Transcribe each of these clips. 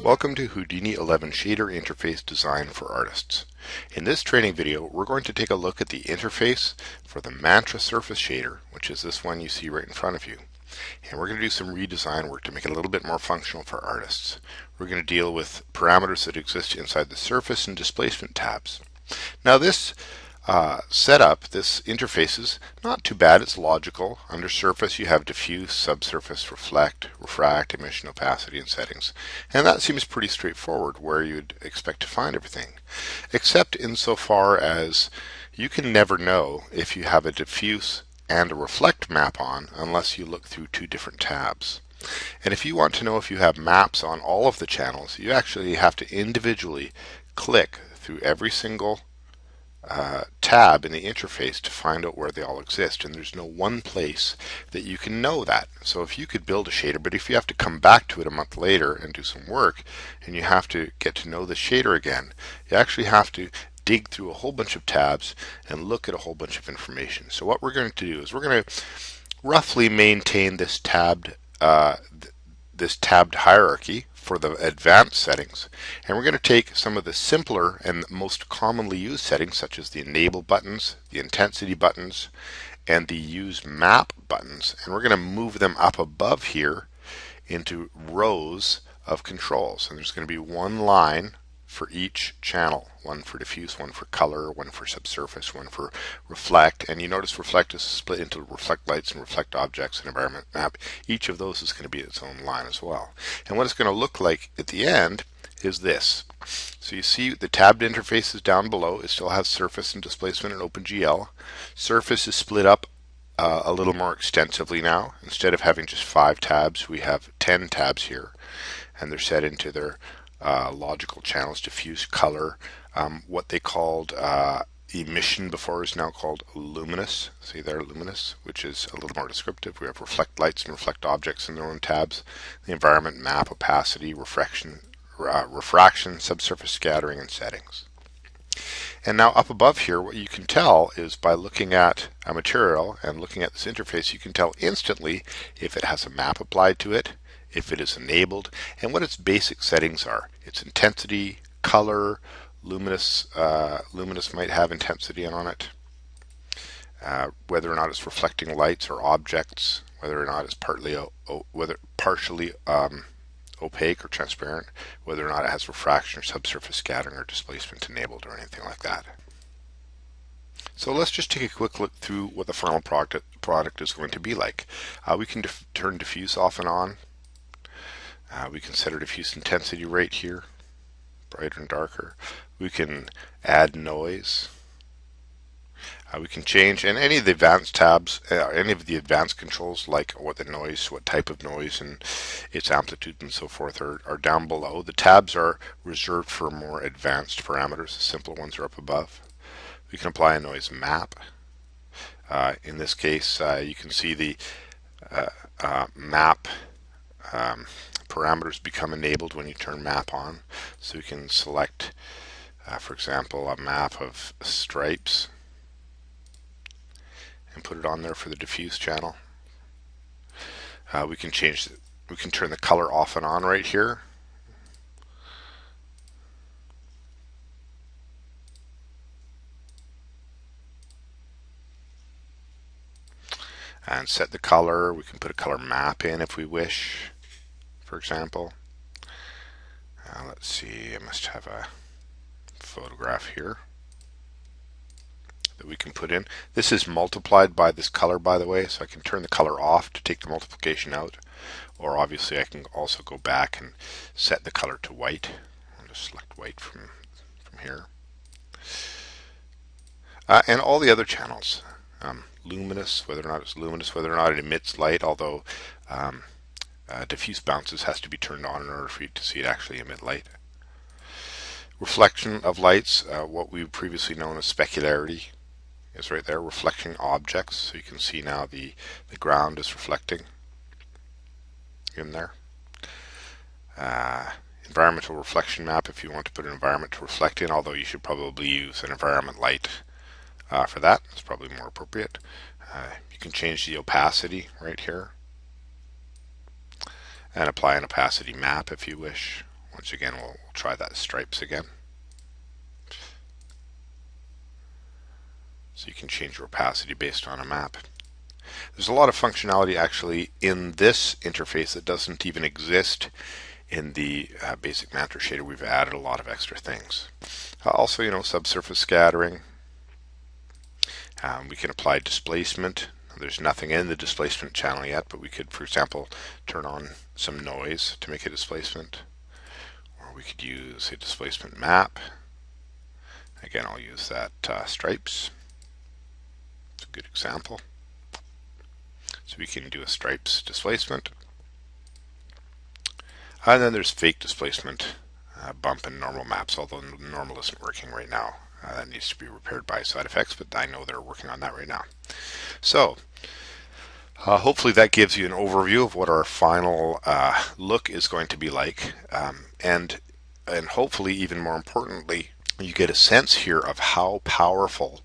Welcome to Houdini 11 Shader Interface Design for Artists. In this training video, we're going to take a look at the interface for the Mantra Surface Shader, which is this one you see right in front of you. And we're going to do some redesign work to make it a little bit more functional for artists. We're going to deal with parameters that exist inside the surface and displacement tabs. Now this setup, this interface is not too bad. It's logical. Under surface you have diffuse, subsurface, reflect, refract, emission, opacity, and settings. And that seems pretty straightforward where you'd expect to find everything. Except insofar as you can never know if you have a diffuse and a reflect map on unless you look through two different tabs. And if you want to know if you have maps on all of the channels, you actually have to individually click through every single tab in the interface to find out where they all exist, and there's no one place that you can know that. So if you could build a shader, but if you have to come back to it a month later and do some work and you have to get to know the shader again, you actually have to dig through a whole bunch of tabs and look at a whole bunch of information. So what we're going to do is we're going to roughly maintain this tabbed hierarchy for the advanced settings, and we're going to take some of the simpler and most commonly used settings such as the enable buttons, the intensity buttons, and the use map buttons, and we're going to move them up above here into rows of controls. And there's going to be one line for each channel, one for diffuse, one for color, one for subsurface, one for reflect. And you notice reflect is split into reflect lights and reflect objects and environment map. Each of those is going to be its own line as well. And what it's going to look like at the end is this. So you see the tabbed interface is down below. It still has surface and displacement and OpenGL. Surface is split up a little more extensively now. Instead of having just 5 tabs, we have 10 tabs here, and they're set into their logical channels: diffuse, color, what they called emission before is now called luminous. See there, luminous, which is a little more descriptive. We have reflect lights and reflect objects in their own tabs. The environment map, opacity, refraction, subsurface scattering, and settings. And now up above here, what you can tell is by looking at a material and looking at this interface, you can tell instantly if it has a map applied to it, if it is enabled, and what its basic settings are. Its intensity, color, luminous might have intensity on it, whether or not it's reflecting lights or objects, whether or not it's partially opaque or transparent, whether or not it has refraction or subsurface scattering or displacement enabled or anything like that. So let's just take a quick look through what the final product is going to be like. We can turn diffuse off and on. We can set our diffuse intensity right here, brighter and darker. We can add noise. We can change, and any of the advanced tabs, any of the advanced controls like what the noise, what type of noise, and its amplitude and so forth are down below. The tabs are reserved for more advanced parameters. The simpler ones are up above. We can apply a noise map. In this case, you can see the map parameters become enabled when you turn map on. So we can select, for example, a map of stripes and put it on there for the diffuse channel. We can turn the color off and on right here. And set the color. We can put a color map in if we wish, for example. Let's see, I must have a photograph here that we can put in. This is multiplied by this color, by the way, so I can turn the color off to take the multiplication out, or obviously I can also go back and set the color to white. I'll just select white from here. And all the other channels, luminous, whether or not it's luminous, whether or not it emits light, although diffuse bounces has to be turned on in order for you to see it actually emit light. Reflection of lights, what we've previously known as specularity, is right there. Reflecting objects, so you can see now the ground is reflecting in there. Environmental reflection map, if you want to put an environment to reflect in, although you should probably use an environment light for that. It's probably more appropriate. You can change the opacity right here and apply an opacity map if you wish. Once again, we'll try that stripes again. So you can change your opacity based on a map. There's a lot of functionality actually in this interface that doesn't even exist in the basic Mantra shader. We've added a lot of extra things. Also, subsurface scattering. We can apply displacement. There's nothing in the displacement channel yet, but we could, for example, turn on some noise to make a displacement. Or we could use a displacement map. Again, I'll use that stripes. It's a good example. So we can do a stripes displacement. And then there's fake displacement, bump and normal maps, although normal isn't working right now. That needs to be repaired by side effects, but I know they're working on that right now. So hopefully that gives you an overview of what our final look is going to be like, and hopefully even more importantly, you get a sense here of how powerful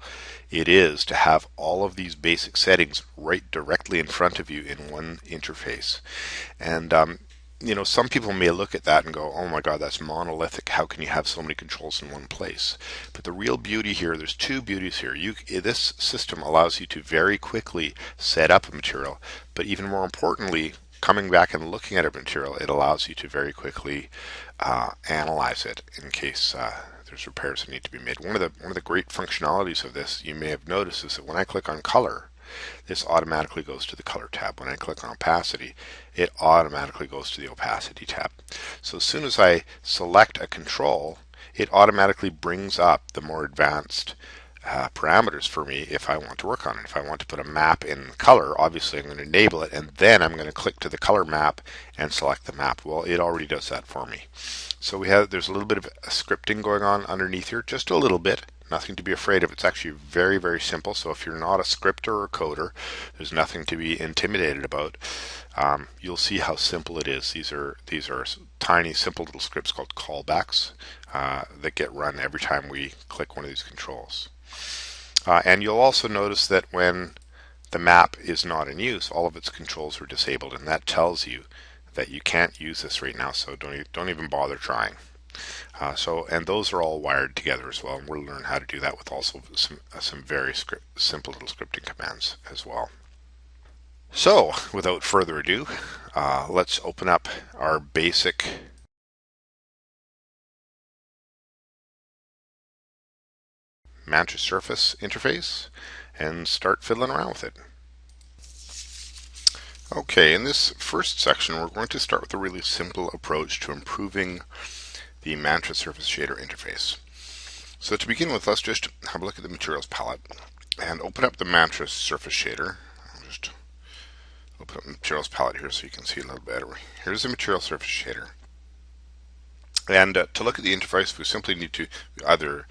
it is to have all of these basic settings right directly in front of you in one interface. And some people may look at that and go, oh my God, that's monolithic. How can you have so many controls in one place? But the real beauty here, there's two beauties here. This system allows you to very quickly set up a material, but even more importantly, coming back and looking at a material, it allows you to very quickly analyze it in case there's repairs that need to be made. One of the great functionalities of this, you may have noticed, is that when I click on color, this automatically goes to the color tab. When I click on opacity, it automatically goes to the opacity tab. So as soon as I select a control, it automatically brings up the more advanced parameters for me if I want to work on it. If I want to put a map in color, obviously I'm going to enable it, and then I'm going to click to the color map and select the map. Well, it already does that for me. So there's a little bit of scripting going on underneath here, just a little bit. Nothing to be afraid of. It's actually very, very simple. So if you're not a scripter or coder, there's nothing to be intimidated about. You'll see how simple it is. These are tiny, simple little scripts called callbacks that get run every time we click one of these controls. And you'll also notice that when the map is not in use, all of its controls are disabled, and that tells you that you can't use this right now. So don't even bother trying. And those are all wired together as well, and we'll learn how to do that with also some very simple little scripting commands as well. So without further ado, let's open up our basic Mantra surface interface and start fiddling around with it. Okay, in this first section we're going to start with a really simple approach to improving the Mantra surface shader interface. So to begin with, let's just have a look at the materials palette and open up the Mantra surface shader. I'll just open up the materials palette here so you can see a little better. Here's the material surface shader. And to look at the interface, we simply need to either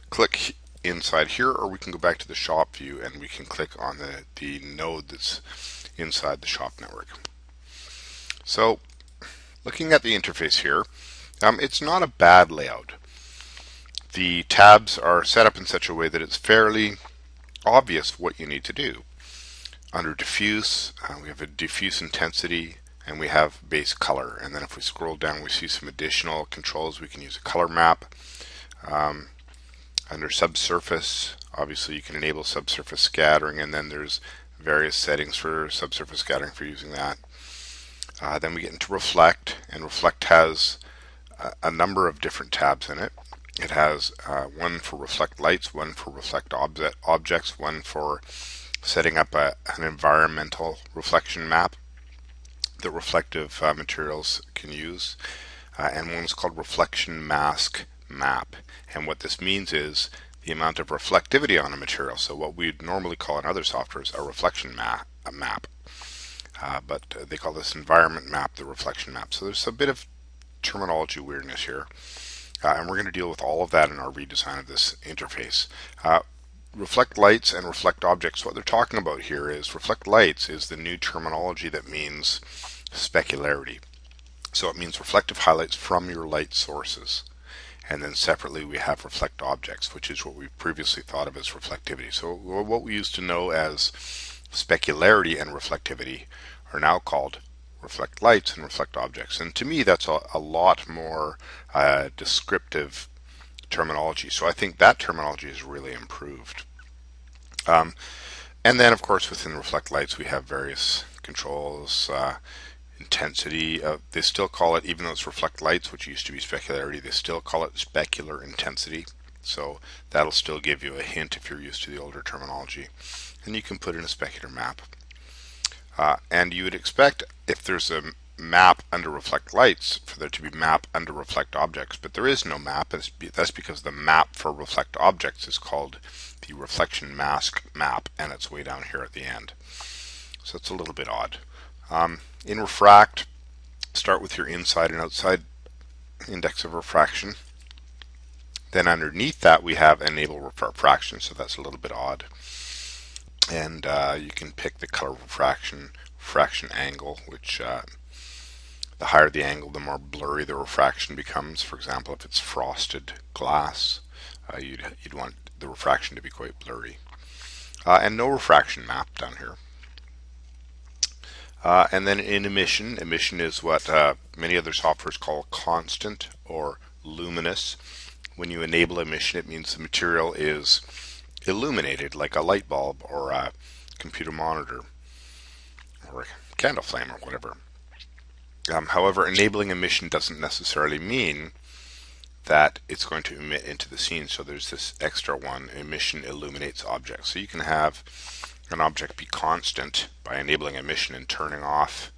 click inside here, or we can go back to the shop view and we can click on the node that's inside the shop network. So looking at the interface here, it's not a bad layout. The tabs are set up in such a way that it's fairly obvious what you need to do. Under diffuse, we have a diffuse intensity and we have base color. And then if we scroll down, we see some additional controls. We can use a color map. Under subsurface, obviously you can enable subsurface scattering, and then there's various settings for subsurface scattering for using that. Then we get into reflect, and reflect has a number of different tabs in it. It has one for reflect lights, one for reflect objects, one for setting up an environmental reflection map that reflective materials can use, and one's called reflection mask map. And what this means is the amount of reflectivity on a material. So what we'd normally call in other softwares a reflection map, but they call this environment map the reflection map. So there's a bit of terminology weirdness here, and we're going to deal with all of that in our redesign of this interface. Reflect lights and reflect objects, what they're talking about here is reflect lights is the new terminology that means specularity. So it means reflective highlights from your light sources. And then separately we have reflect objects, which is what we previously thought of as reflectivity. So what we used to know as specularity and reflectivity are now called reflect lights and reflect objects. And to me, that's a lot more descriptive terminology. So I think that terminology is really improved. And then, of course, within reflect lights, we have various controls, intensity. They still call it, even though it's reflect lights, which used to be specularity, they still call it specular intensity. So that'll still give you a hint if you're used to the older terminology. And you can put in a specular map. And you would expect if there's a map under reflect lights for there to be map under reflect objects, but there is no map. That's because the map for reflect objects is called the reflection mask map, and it's way down here at the end. So it's a little bit odd. In refract, start with your inside and outside index of refraction. Then underneath that we have enable refraction, so that's a little bit odd. And you can pick the color refraction angle, which the higher the angle, the more blurry the refraction becomes. For example, if it's frosted glass, you'd want the refraction to be quite blurry. And no refraction map down here. And then in emission is what many other softwares call constant or luminous. When you enable emission, it means the material is illuminated like a light bulb or a computer monitor or a candle flame or whatever. However, enabling emission doesn't necessarily mean that it's going to emit into the scene. So there's this extra one, emission illuminates objects. So you can have an object be constant by enabling emission and turning off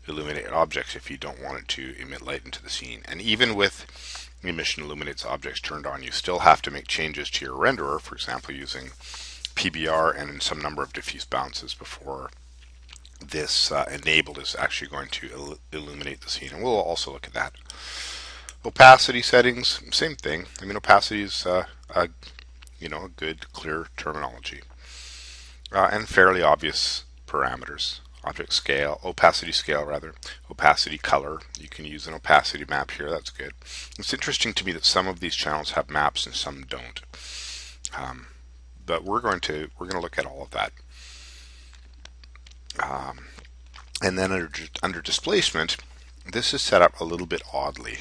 illuminated objects if you don't want it to emit light into the scene. And even with emission illuminates objects turned on, you still have to make changes to your renderer, for example using PBR and some number of diffuse bounces before this enabled is actually going to illuminate the scene. And we'll also look at that. Opacity settings, same thing. I mean, opacity is a good, clear terminology. And fairly obvious parameters. Object scale, opacity scale rather, opacity color. You can use an opacity map here, that's good. It's interesting to me that some of these channels have maps and some don't. But we're going to look at all of that. And then under displacement, this is set up a little bit oddly.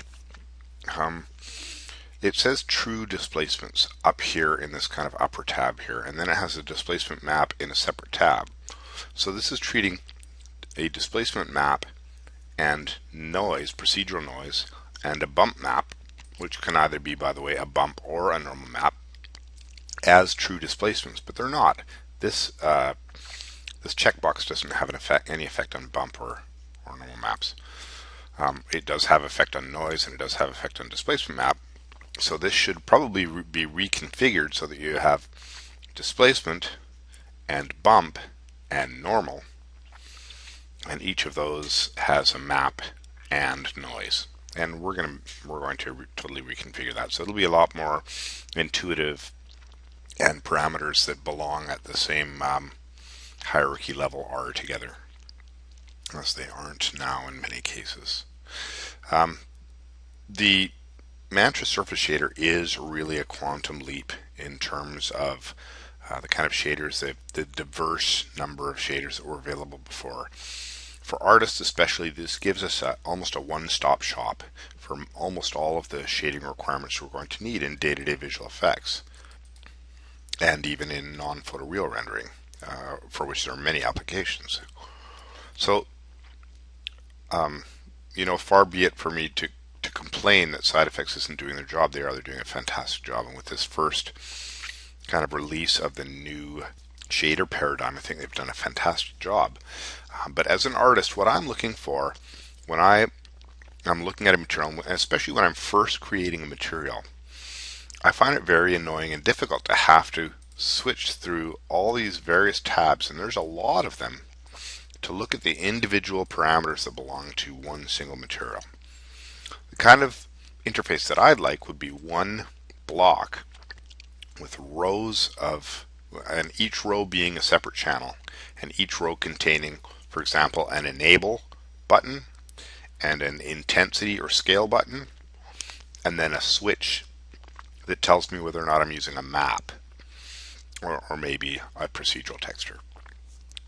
It says true displacements up here in this kind of upper tab here, and then it has a displacement map in a separate tab. So this is treating a displacement map and noise, procedural noise, and a bump map, which can either be, by the way, a bump or a normal map, as true displacements, but they're not. This checkbox doesn't have any effect on bump or normal maps. It does have effect on noise, and it does have effect on displacement map. So this should probably be reconfigured so that you have displacement and bump and normal, and each of those has a map and noise. And we're going to totally reconfigure that, so it'll be a lot more intuitive, and parameters that belong at the same hierarchy level are together, as they aren't now in many cases. The Mantra Surface Shader is really a quantum leap in terms of the kind of shaders, the diverse number of shaders that were available before. For artists especially, this gives us almost a one-stop shop for almost all of the shading requirements we're going to need in day-to-day visual effects, and even in non-photoreal rendering, for which there are many applications. So, far be it for me to complain that Side Effects isn't doing their job. They're doing a fantastic job, and with this first kind of release of the new shader paradigm, I think they've done a fantastic job. But as an artist, what I'm looking for when I'm looking at a material, especially when I'm first creating a material, I find it very annoying and difficult to have to switch through all these various tabs, and there's a lot of them, to look at the individual parameters that belong to one single material. The kind of interface that I'd like would be one block with rows of, and each row being a separate channel, and each row containing, for example, an enable button and an intensity or scale button, and then a switch that tells me whether or not I'm using a map or maybe a procedural texture.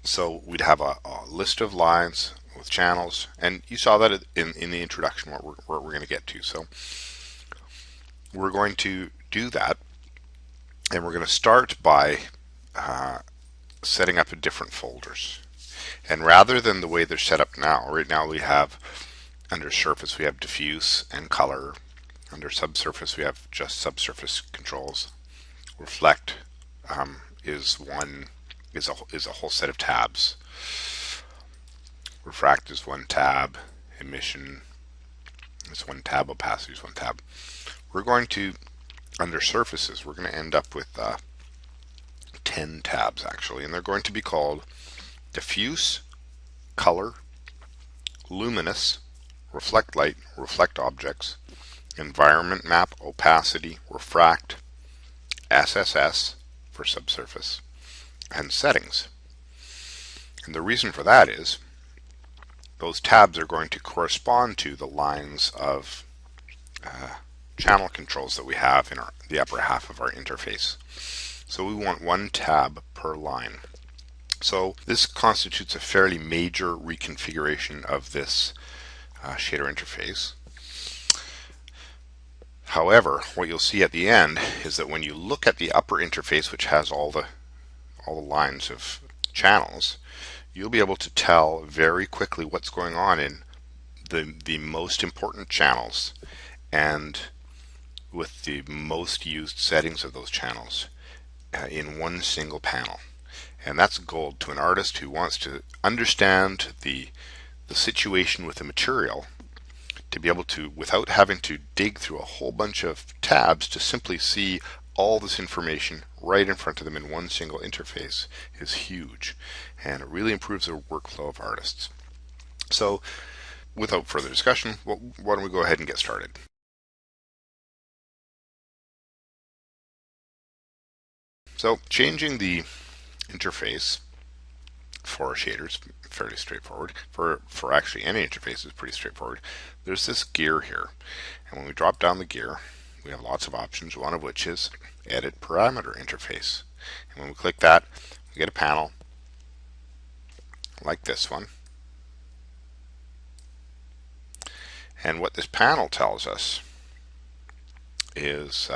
So we'd have a list of lines with channels, and you saw that in the introduction what we're going to get to. So we're going to do that, and we're going to start by setting up different folders. And rather than the way they're set up now, right now we have under surface we have diffuse and color. Under subsurface we have just subsurface controls. Reflect is a whole set of tabs. Refract is one tab. Emission is one tab. Opacity is one tab. We're going to, under surfaces, we're going to end up with 10 tabs actually, and they're going to be called diffuse, color, luminous, reflect light, reflect objects, environment map, opacity, refract, SSS for subsurface, and settings. And the reason for that is those tabs are going to correspond to the lines of channel controls that we have in the upper half of our interface. So we want one tab per line. So this constitutes a fairly major reconfiguration of this shader interface. However, what you'll see at the end is that when you look at the upper interface, which has all the lines of channels, you'll be able to tell very quickly what's going on in the most important channels and with the most used settings of those channels in one single panel. And that's gold to an artist who wants to understand the situation with the material, to be able to, without having to dig through a whole bunch of tabs, to simply see all this information right in front of them in one single interface is huge, and it really improves the workflow of artists. So without further discussion, why don't we go ahead and get started. So changing the interface for shaders fairly straightforward. For actually any interface is pretty straightforward. There's this gear here, and when we drop down the gear we have lots of options, one of which is edit parameter interface. And when we click that, we get a panel like this one. And what this panel tells us is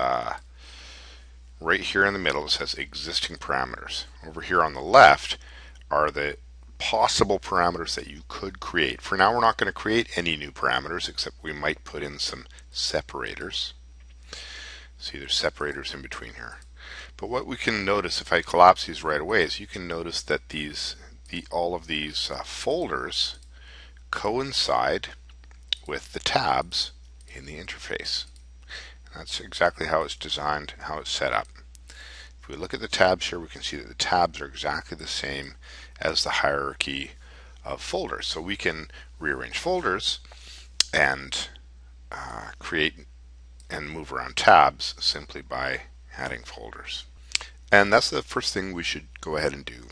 right here in the middle it says existing parameters. Over here on the left are the possible parameters that you could create. For now we're not going to create any new parameters, except we might put in some separators. See, there's separators in between here. But what we can notice if I collapse these right away is you can notice that all of these folders coincide with the tabs in the interface. And that's exactly how it's designed, how it's set up. If we look at the tabs here, we can see that the tabs are exactly the same as the hierarchy of folders. So we can rearrange folders and create and move around tabs simply by adding folders. And that's the first thing we should go ahead and do.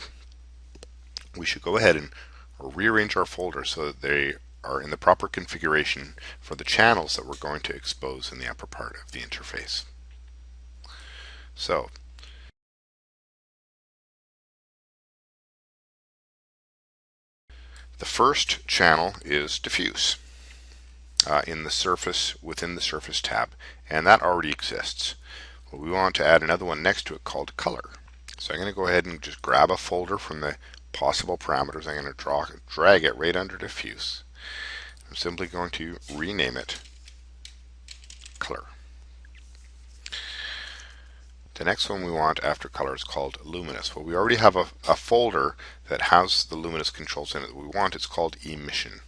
We should go ahead and rearrange our folders so that they are in the proper configuration for the channels that we're going to expose in the upper part of the interface. So the first channel is diffuse in the surface, within the surface tab, and that already exists. Well, we want to add another one next to it called color. So I'm going to go ahead and just grab a folder from the possible parameters. I'm going to drag it right under diffuse. I'm simply going to rename it color. The next one we want after color is called luminous. Well, we already have a folder that has the luminous controls in it that we want. It's called emission.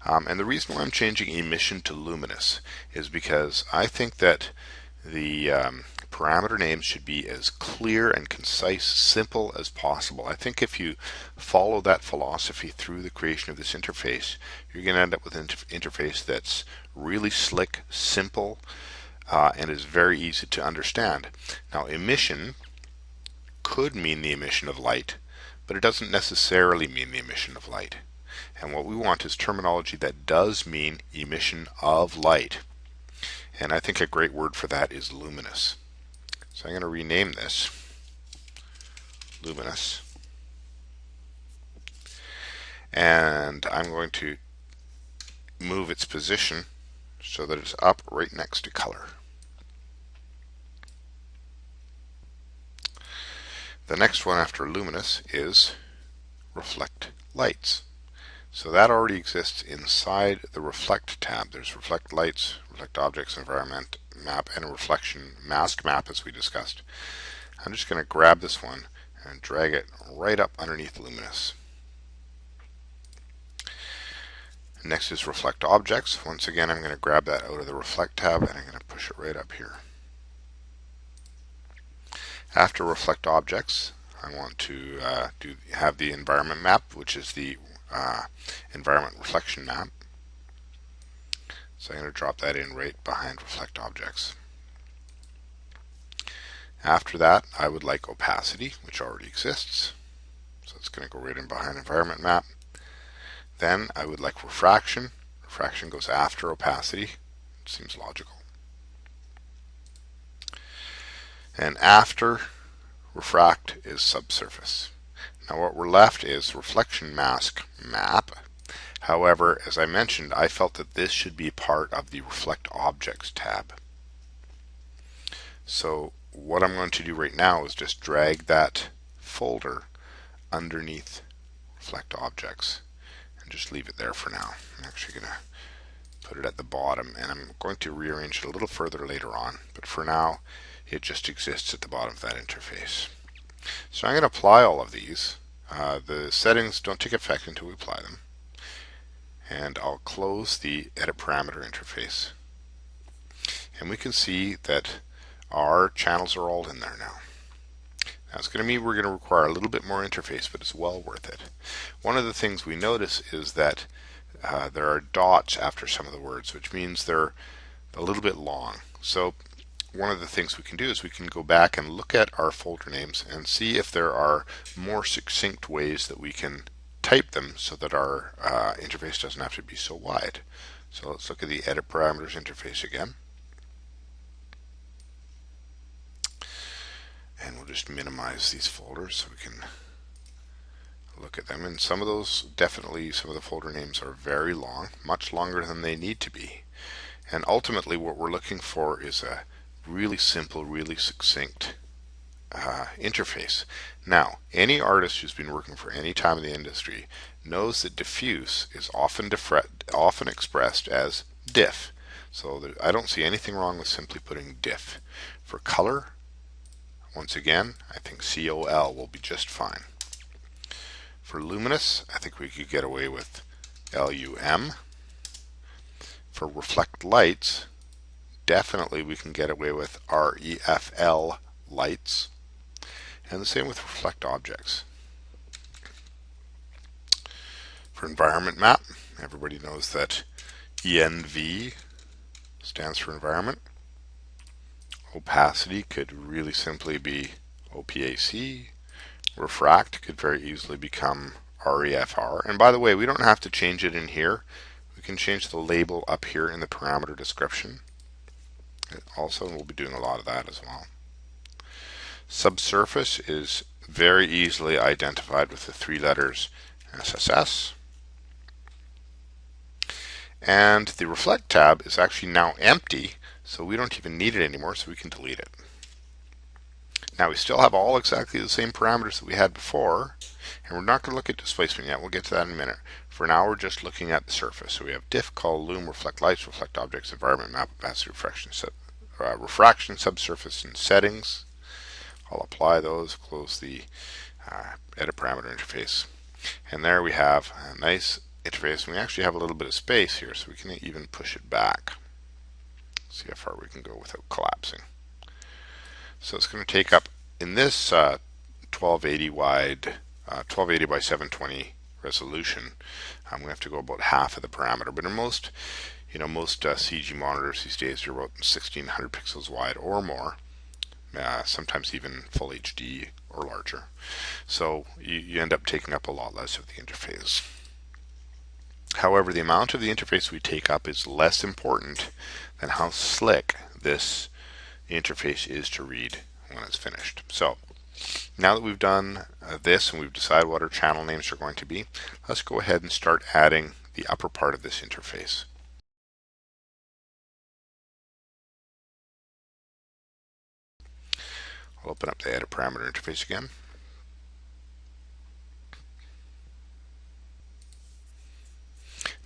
And the reason why I'm changing emission to luminous is because I think that the parameter names should be as clear and concise, simple as possible. I think if you follow that philosophy through the creation of this interface, you're going to end up with an interface that's really slick, simple, and is very easy to understand. Now, emission could mean the emission of light, but it doesn't necessarily mean the emission of light. And what we want is terminology that does mean emission of light. And I think a great word for that is luminous. So I'm going to rename this luminous. and I'm going to move its position so that it's up right next to color. The next one after luminous is reflect lights. So that already exists inside the reflect tab. There's reflect lights, reflect objects, environment map, and a reflection mask map as we discussed. I'm just going to grab this one and drag it right up underneath luminous. Next is reflect objects. Once again, I'm going to grab that out of the reflect tab and I'm going to push it right up here. After reflect objects, I want to have the environment map, which is the environment reflection map. So I'm going to drop that in right behind reflect objects. After that, I would like opacity, which already exists. So it's going to go right in behind environment map. Then I would like refraction. Refraction goes after opacity. It seems logical. And after refract is subsurface. Now what we're left is reflection mask map. However, as I mentioned, I felt that this should be part of the reflect objects tab. So what I'm going to do right now is just drag that folder underneath reflect objects and just leave it there for now. I'm actually going to put it at the bottom, and I'm going to rearrange it a little further later on, but for now it just exists at the bottom of that interface. So I'm going to apply all of these. The settings don't take effect until we apply them, and I'll close the edit parameter interface, and we can see that our channels are all in there now. Now it's going to mean we're going to require a little bit more interface, but it's well worth it. One of the things we notice is that there are dots after some of the words, which means they're a little bit long. So one of the things we can do is we can go back and look at our folder names and see if there are more succinct ways that we can type them so that our interface doesn't have to be so wide. So let's look at the edit parameters interface again. And we'll just minimize these folders so we can look at them. And some of those, definitely some of the folder names are very long, much longer than they need to be. And ultimately what we're looking for is a really simple, really succinct interface. Now, any artist who's been working for any time in the industry knows that diffuse is often expressed as diff. So I don't see anything wrong with simply putting diff. For color, once again, I think COL will be just fine. For luminous, I think we could get away with LUM. For reflect lights, definitely we can get away with REFL lights. And the same with reflect objects. For environment map, everybody knows that ENV stands for environment. Opacity could really simply be OPAC. Refract could very easily become REFR. And by the way, we don't have to change it in here. We can change the label up here in the parameter description. Also, we'll be doing a lot of that as well. Subsurface is very easily identified with the 3 letters SSS. And the reflect tab is actually now empty, so we don't even need it anymore, so we can delete it. Now we still have all exactly the same parameters that we had before, and we're not going to look at displacement yet. We'll get to that in a minute. For now, we're just looking at the surface. So we have diff, col, loom, reflect lights, reflect objects, environment map, opacity, refraction, subsurface, and settings. I'll apply those, close the edit parameter interface. And there we have a nice interface, and we actually have a little bit of space here, so we can even push it back. See how far we can go without collapsing. So it's going to take up, in this 1280 wide, 1280 by 720 resolution, I'm going to have to go about half of the parameter. But in most CG monitors these days are about 1600 pixels wide or more, sometimes even full HD or larger. So you end up taking up a lot less of the interface. However, the amount of the interface we take up is less important than how slick this interface is to read when it's finished. So Now that we've done this and we've decided what our channel names are going to be, let's go ahead and start adding the upper part of this interface. I'll open up the edit parameter interface again.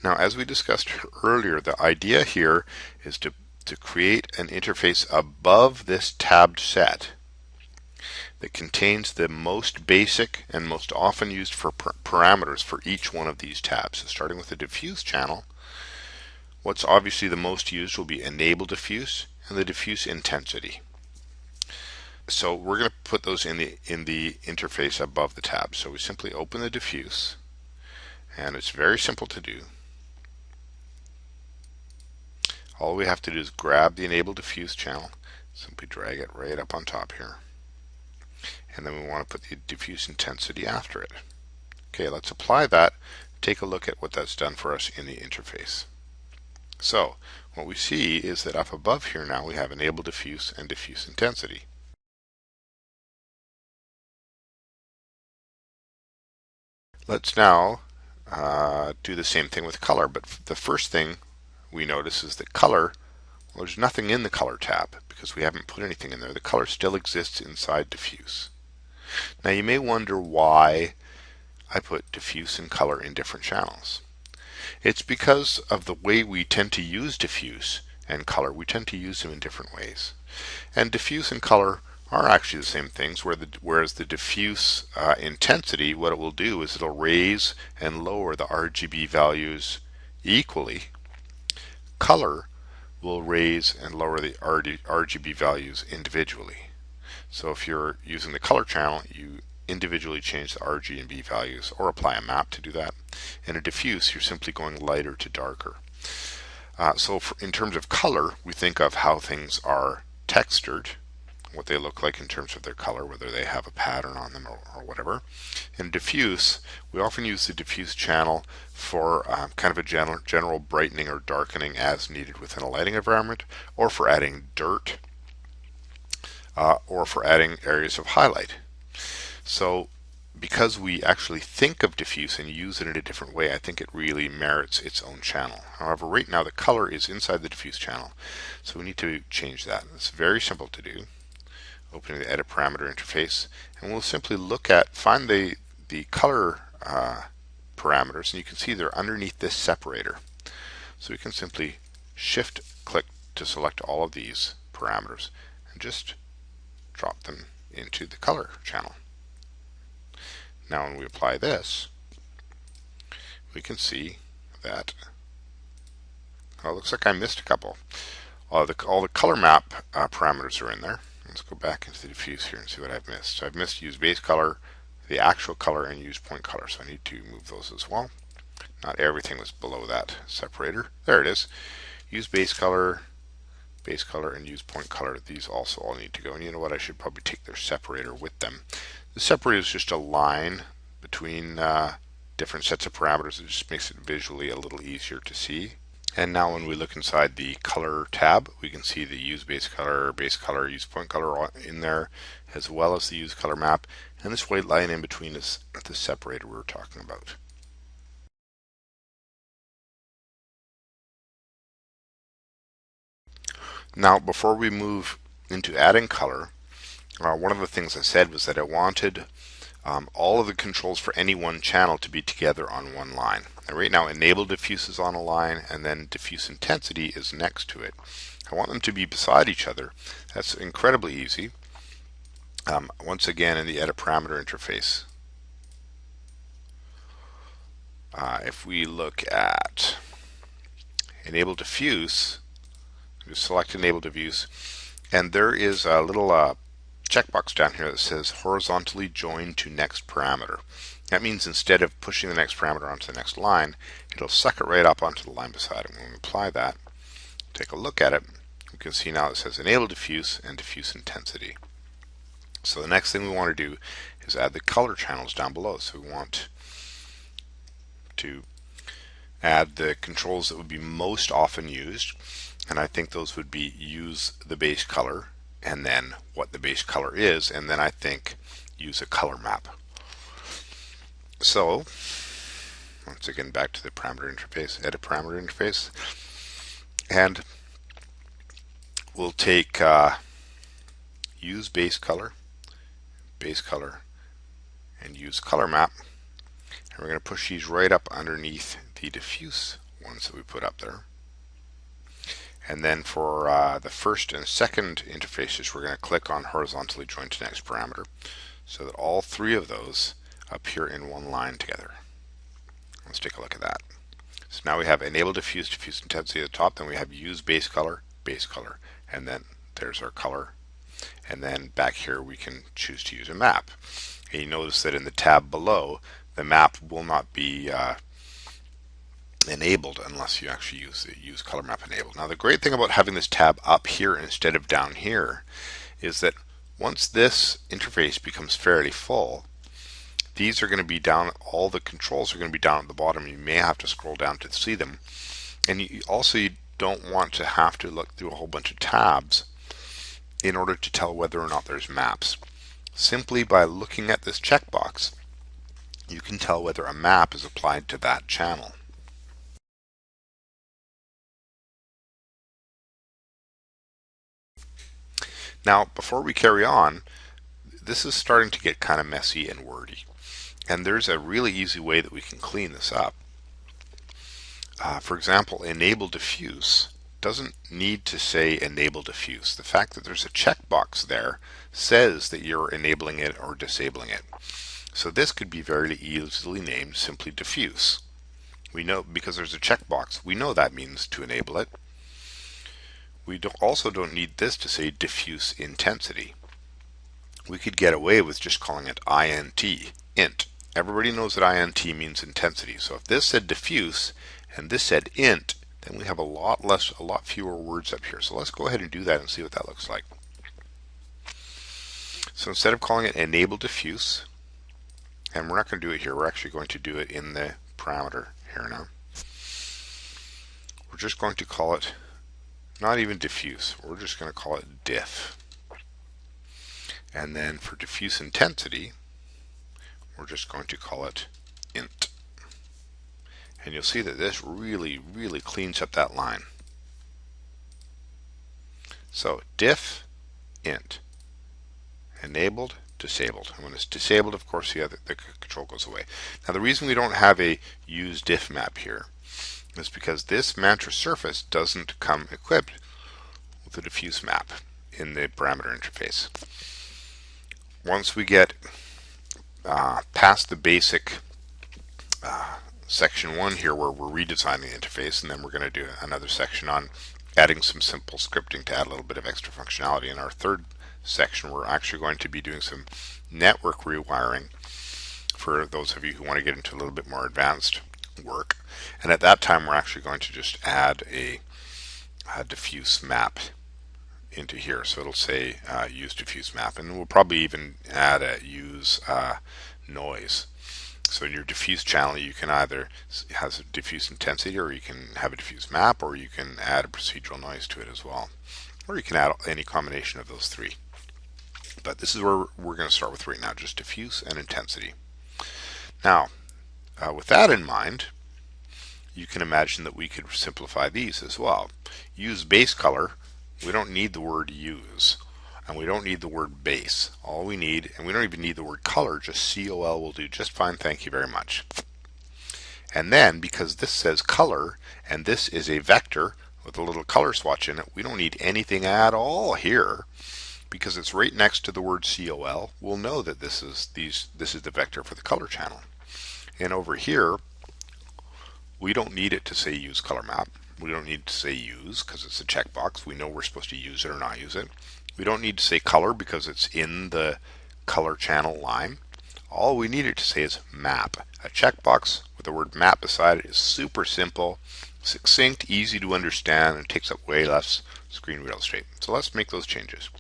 Now, as we discussed earlier, the idea here is to create an interface above this tabbed set that contains the most basic and most often used for parameters for each one of these tabs. So starting with the diffuse channel, what's obviously the most used will be enable diffuse and the diffuse intensity. So we're going to put those in the interface above the tab. So we simply open the diffuse, and it's very simple to do. All we have to do is grab the enable diffuse channel, simply drag it right up on top here, and then we want to put the diffuse intensity after it. Okay, let's apply that. Take a look at what that's done for us in the interface. So what we see is that up above here now we have enable diffuse and diffuse intensity. Let's now do the same thing with color, but the first thing we notice is that color, well, there's nothing in the color tab because we haven't put anything in there. The color still exists inside diffuse. Now you may wonder why I put diffuse and color in different channels. It's because of the way we tend to use diffuse and color. We tend to use them in different ways. And diffuse and color are actually the same things, whereas the diffuse intensity, what it will do is it'll raise and lower the RGB values equally. Color will raise and lower the RGB values individually. So if you're using the color channel, you individually change the RGB values or apply a map to do that. In a diffuse, you're simply going lighter to darker. In terms of color, we think of how things are textured, what they look like in terms of their color, whether they have a pattern on them or whatever. In diffuse, we often use the diffuse channel for kind of a general brightening or darkening as needed within a lighting environment, or for adding dirt, or for adding areas of highlight. So because we actually think of diffuse and use it in a different way, I think it really merits its own channel. However, right now the color is inside the diffuse channel, so we need to change that. It's very simple to do. Opening the edit parameter interface, and we'll simply find the color parameters, and you can see they're underneath this separator. So we can simply shift click to select all of these parameters and just drop them into the color channel. Now when we apply this, we can see that, oh, it looks like I missed a couple. All the color map parameters are in there. Let's go back into the diffuse here and see what I've missed. So I've missed use base color, the actual color, and use point color. So I need to move those as well. Not everything was below that separator. There it is. Use base color, and use point color. These also all need to go. And you know what? I should probably take their separator with them. The separator is just a line between different sets of parameters. It just makes it visually a little easier to see. And now when we look inside the color tab, we can see the use base color, use point color in there, as well as the use color map. And this white line in between is the separator we were talking about. Now, before we move into adding color, one of the things I said was that I wanted all of the controls for any one channel to be together on one line. And right now, enable diffuse is on a line, and then diffuse intensity is next to it. I want them to be beside each other. That's incredibly easy. Once again, in the edit parameter interface, if we look at enable diffuse, just select enable diffuse, and there is a little checkbox down here that says horizontally join to next parameter. That means instead of pushing the next parameter onto the next line, it'll suck it right up onto the line beside it. When we apply that, take a look at it, we can see now it says enable diffuse and diffuse intensity. So the next thing we want to do is add the color channels down below. So we want to add the controls that would be most often used, and I think those would be use the base color, and then what the base color is, and then I think use a color map. So once again, back to the parameter interface, edit parameter interface, and we'll take use base color, and use color map, and we're going to push these right up underneath the diffuse ones that we put up there. And then for the first and second interfaces, we're going to click on horizontally join to next parameter so that all three of those appear in one line together. Let's take a look at that. So now we have enable diffuse, diffuse intensity at the top, then we have use base color, and then there's our color. And then back here we can choose to use a map. And you notice that in the tab below, the map will not be enabled unless you actually use color map enabled. Now the great thing about having this tab up here instead of down here is that once this interface becomes fairly full, these are going to be down, all the controls are going to be down at the bottom. You may have to scroll down to see them. And you don't want to have to look through a whole bunch of tabs in order to tell whether or not there's maps. Simply by looking at this checkbox, you can tell whether a map is applied to that channel. Now, before we carry on, this is starting to get kind of messy and wordy. And there's a really easy way that we can clean this up. For example, enable diffuse doesn't need to say enable diffuse. The fact that there's a checkbox there says that you're enabling it or disabling it. So this could be very easily named simply diffuse. We know, because there's a checkbox, we know that means to enable it. We also don't need this to say diffuse intensity. We could get away with just calling it int. Everybody knows that int means intensity. So if this said diffuse and this said int, then we have a lot fewer words up here. So let's go ahead and do that and see what that looks like. So instead of calling it enable diffuse, and we're not going to do it here, we're actually going to do it in the parameter here now. We're just going to call it not even diffuse, we're just going to call it diff. And then for diffuse intensity, we're just going to call it int. And you'll see that this really cleans up that line. So diff, int, enabled, disabled. And when it's disabled, of course, the control goes away. Now the reason we don't have a use diff map here is because this mantra surface doesn't come equipped with a diffuse map in the parameter interface. Once we get past the basic section 1 here where we're redesigning the interface, and then we're going to do another section on adding some simple scripting to add a little bit of extra functionality. In our third section, we're actually going to be doing some network rewiring for those of you who want to get into a little bit more advanced work. And at that time, we're actually going to just add a diffuse map into here. So it'll say use diffuse map, and we'll probably even add a use noise. So in your diffuse channel, you can either have a diffuse intensity, or you can have a diffuse map, or you can add a procedural noise to it as well. Or you can add any combination of those three. But this is where we're going to start with right now, just diffuse and intensity. Now, with that in mind, you can imagine that we could simplify these as well. Use base color, we don't need the word use. And we don't need the word base. All we need, and we don't even need the word color, just COL will do just fine, thank you very much. And then, because this says color, and this is a vector with a little color swatch in it, we don't need anything at all here, because it's right next to the word COL. We'll know that this is the vector for the color channel. And over here, we don't need it to say use color map. We don't need to say use because it's a checkbox. We know we're supposed to use it or not use it. We don't need to say color because it's in the color channel line. All we need it to say is map. A checkbox with the word map beside it is super simple, succinct, easy to understand, and takes up way less screen real estate. So let's make those changes.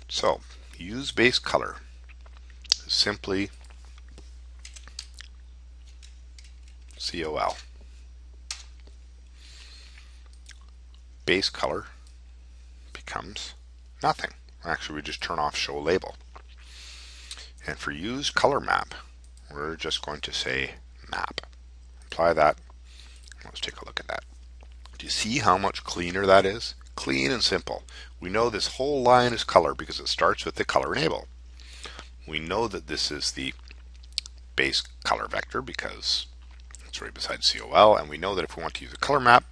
So use base color is simply COL. Base color becomes nothing, Actually, we just turn off show label. And for use color map, we're just going to say map. Apply that. Let's take a look at that. Do you see how much cleaner that is? Clean and simple. We know this whole line is color because it starts with the color enable. We know that this is the base color vector because it's right beside COL, and we know that if we want to use a color map,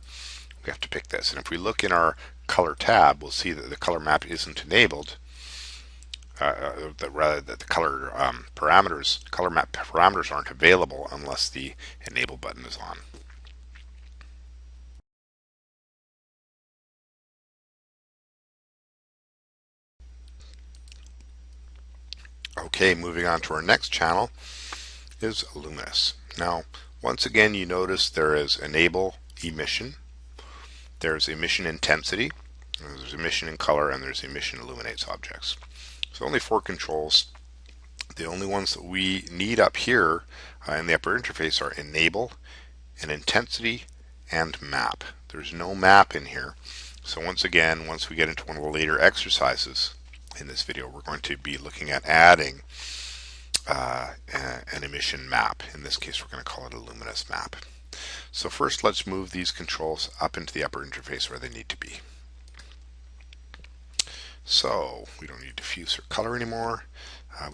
we have to pick this. And if we look in our color tab, we'll see that the color map isn't enabled. Rather that the color color map parameters aren't available unless the enable button is on. Okay, moving on to our next channel is luminous. Now, once again, you notice there is enable emission, there's emission intensity, there's emission in color, and there's emission illuminates objects. So only 4 controls. The only ones that we need up here in the upper interface are enable and intensity and map. There's no map in here. So once again, once we get into one of the later exercises in this video, we're going to be looking at adding an emission map. In this case, we're going to call it a luminous map. So first, let's move these controls up into the upper interface where they need to be. So we don't need diffuse or color anymore.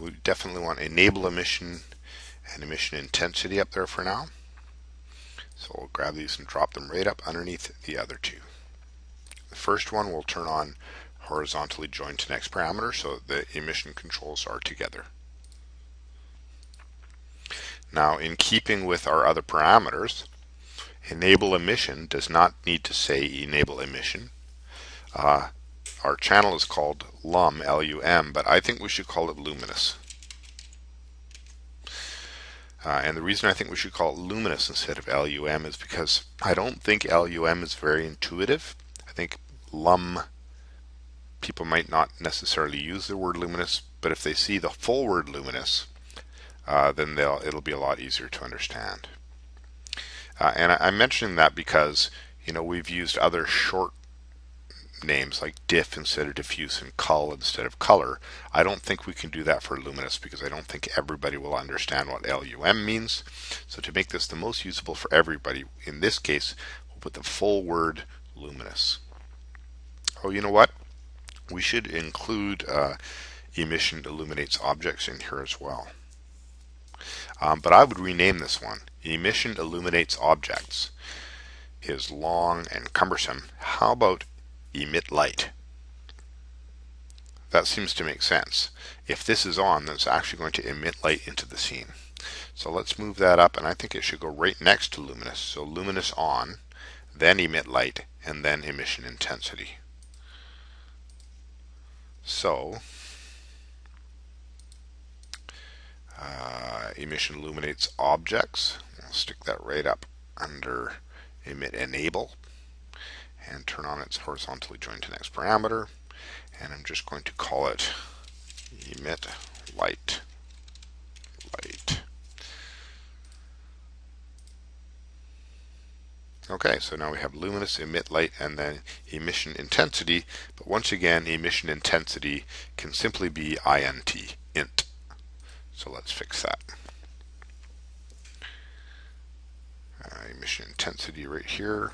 We definitely want enable emission and emission intensity up there for now. So we'll grab these and drop them right up underneath the other two. The first one will turn on horizontally joined to next parameter so the emission controls are together. Now, in keeping with our other parameters, enable emission does not need to say enable emission. Our channel is called LUM, L-U-M, but I think we should call it luminous. And the reason I think we should call it luminous instead of LUM is because I don't think LUM is very intuitive. I think LUM, people might not necessarily use the word luminous, but if they see the full word luminous, then it'll be a lot easier to understand. And I'm mentioning that because, you know, we've used other short names like diff instead of diffuse and cull instead of color. I don't think we can do that for luminous because I don't think everybody will understand what LUM means. So to make this the most usable for everybody, in this case, we'll put the full word luminous. Oh, you know what? We should include emission illuminates objects in here as well. But I would rename this one. Emission illuminates objects is long and cumbersome. How about emit light? That seems to make sense. If this is on, then it's actually going to emit light into the scene. So let's move that up, and I think it should go right next to luminous. So luminous on, then emit light, and then emission intensity. So emission illuminates objects. We'll stick that right up under emit enable and turn on its horizontally joined to next parameter, and I'm just going to call it emit light. Okay, so now we have luminous, emit light, and then emission intensity, but once again emission intensity can simply be int. So let's fix that. Emission intensity right here.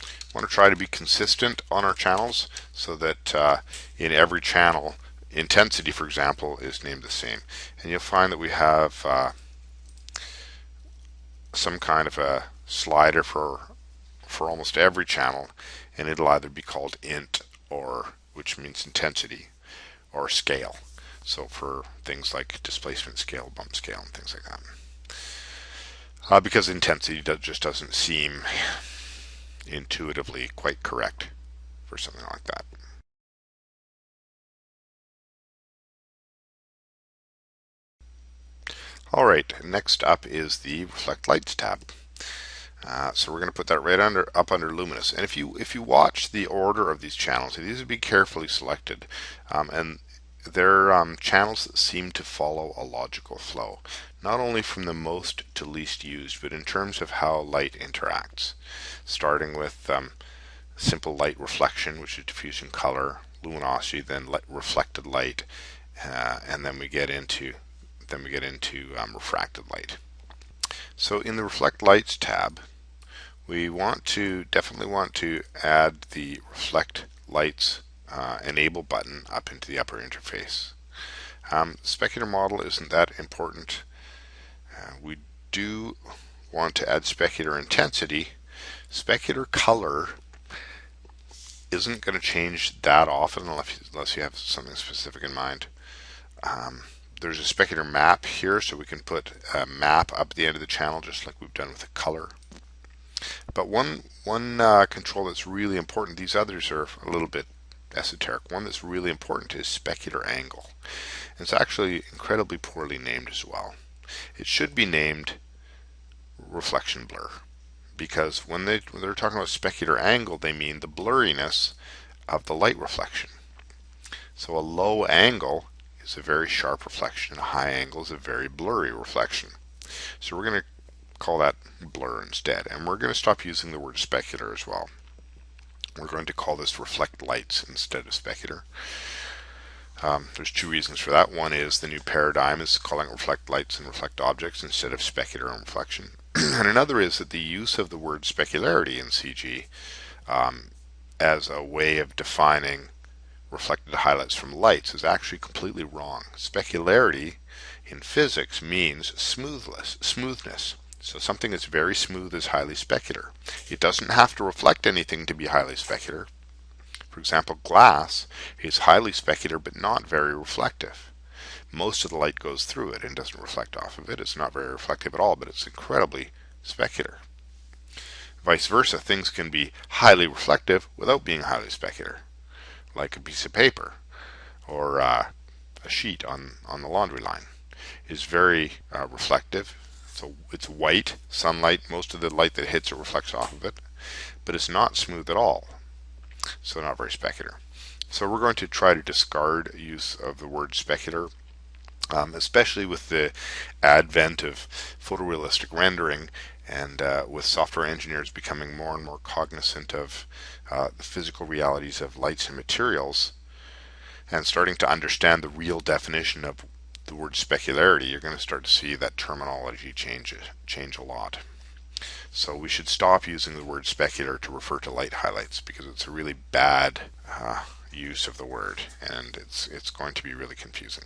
I want to try to be consistent on our channels so that in every channel, intensity, for example, is named the same. And you'll find that we have some kind of a slider for almost every channel, and it'll either be called int, or which means intensity, or scale. So for things like displacement scale, bump scale, and things like that. Because intensity just doesn't seem intuitively quite correct for something like that. Alright, next up is the Reflect Lights tab. So we're going to put that right up under luminous. And if you watch the order of these channels, these would be carefully selected, and they're channels that seem to follow a logical flow, not only from the most to least used, but in terms of how light interacts, starting with simple light reflection, which is diffusion color, luminosity, then reflected light, and then we get into refracted light. So in the Reflect Lights tab, we definitely want to add the Reflect Lights Enable button up into the upper interface. Specular model isn't that important. We do want to add specular intensity. Specular color isn't going to change that often unless you have something specific in mind. There's a specular map here, so we can put a map up at the end of the channel just like we've done with the color. But one control that's really important, these others are a little bit esoteric. One that's really important is specular angle. It's actually incredibly poorly named as well. It should be named reflection blur, because when they're talking about specular angle, they mean the blurriness of the light reflection. So a low angle is a very sharp reflection, a high angle is a very blurry reflection. So we're going to call that blur instead, and we're going to stop using the word specular as well. We're going to call this reflect lights instead of specular. There's two reasons for that. One is the new paradigm is calling reflect lights and reflect objects instead of specular and reflection. And another is that the use of the word specularity in CG as a way of defining reflected highlights from lights is actually completely wrong. Specularity in physics means smoothness. So something that's very smooth is highly specular. It doesn't have to reflect anything to be highly specular. For example, glass is highly specular but not very reflective. Most of the light goes through it and doesn't reflect off of it. It's not very reflective at all, but it's incredibly specular. Vice versa, things can be highly reflective without being highly specular, like a piece of paper or a sheet on the laundry line is very reflective. So it's white sunlight. Most of the light that hits it reflects off of it, but it's not smooth at all, so not very specular. So we're going to try to discard use of the word specular, especially with the advent of photorealistic rendering and with software engineers becoming more and more cognizant of the physical realities of lights and materials and starting to understand the real definition of the word specularity. You're going to start to see that terminology change a lot. So we should stop using the word specular to refer to light highlights, because it's a really bad use of the word, and it's going to be really confusing.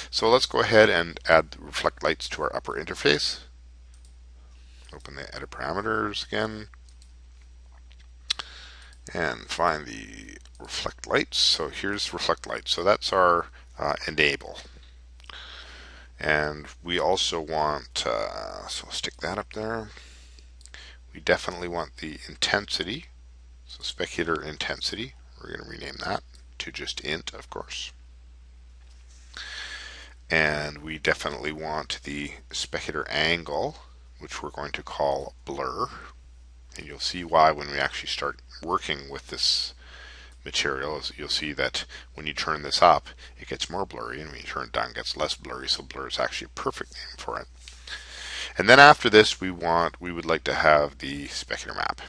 So let's go ahead and add the reflect lights to our upper interface. Open the edit parameters again and find the reflect lights. So here's reflect lights. So that's our enable. And we also want, so I'll stick that up there. We definitely want the intensity, so specular intensity. We're going to rename that to just int, of course. And we definitely want the specular angle, which we're going to call blur. And you'll see why when we actually start working with this material. You'll see that when you turn this up, it gets more blurry, and when you turn it down, it gets less blurry. So blur is actually a perfect name for it. And then after this, we would like to have the specular map.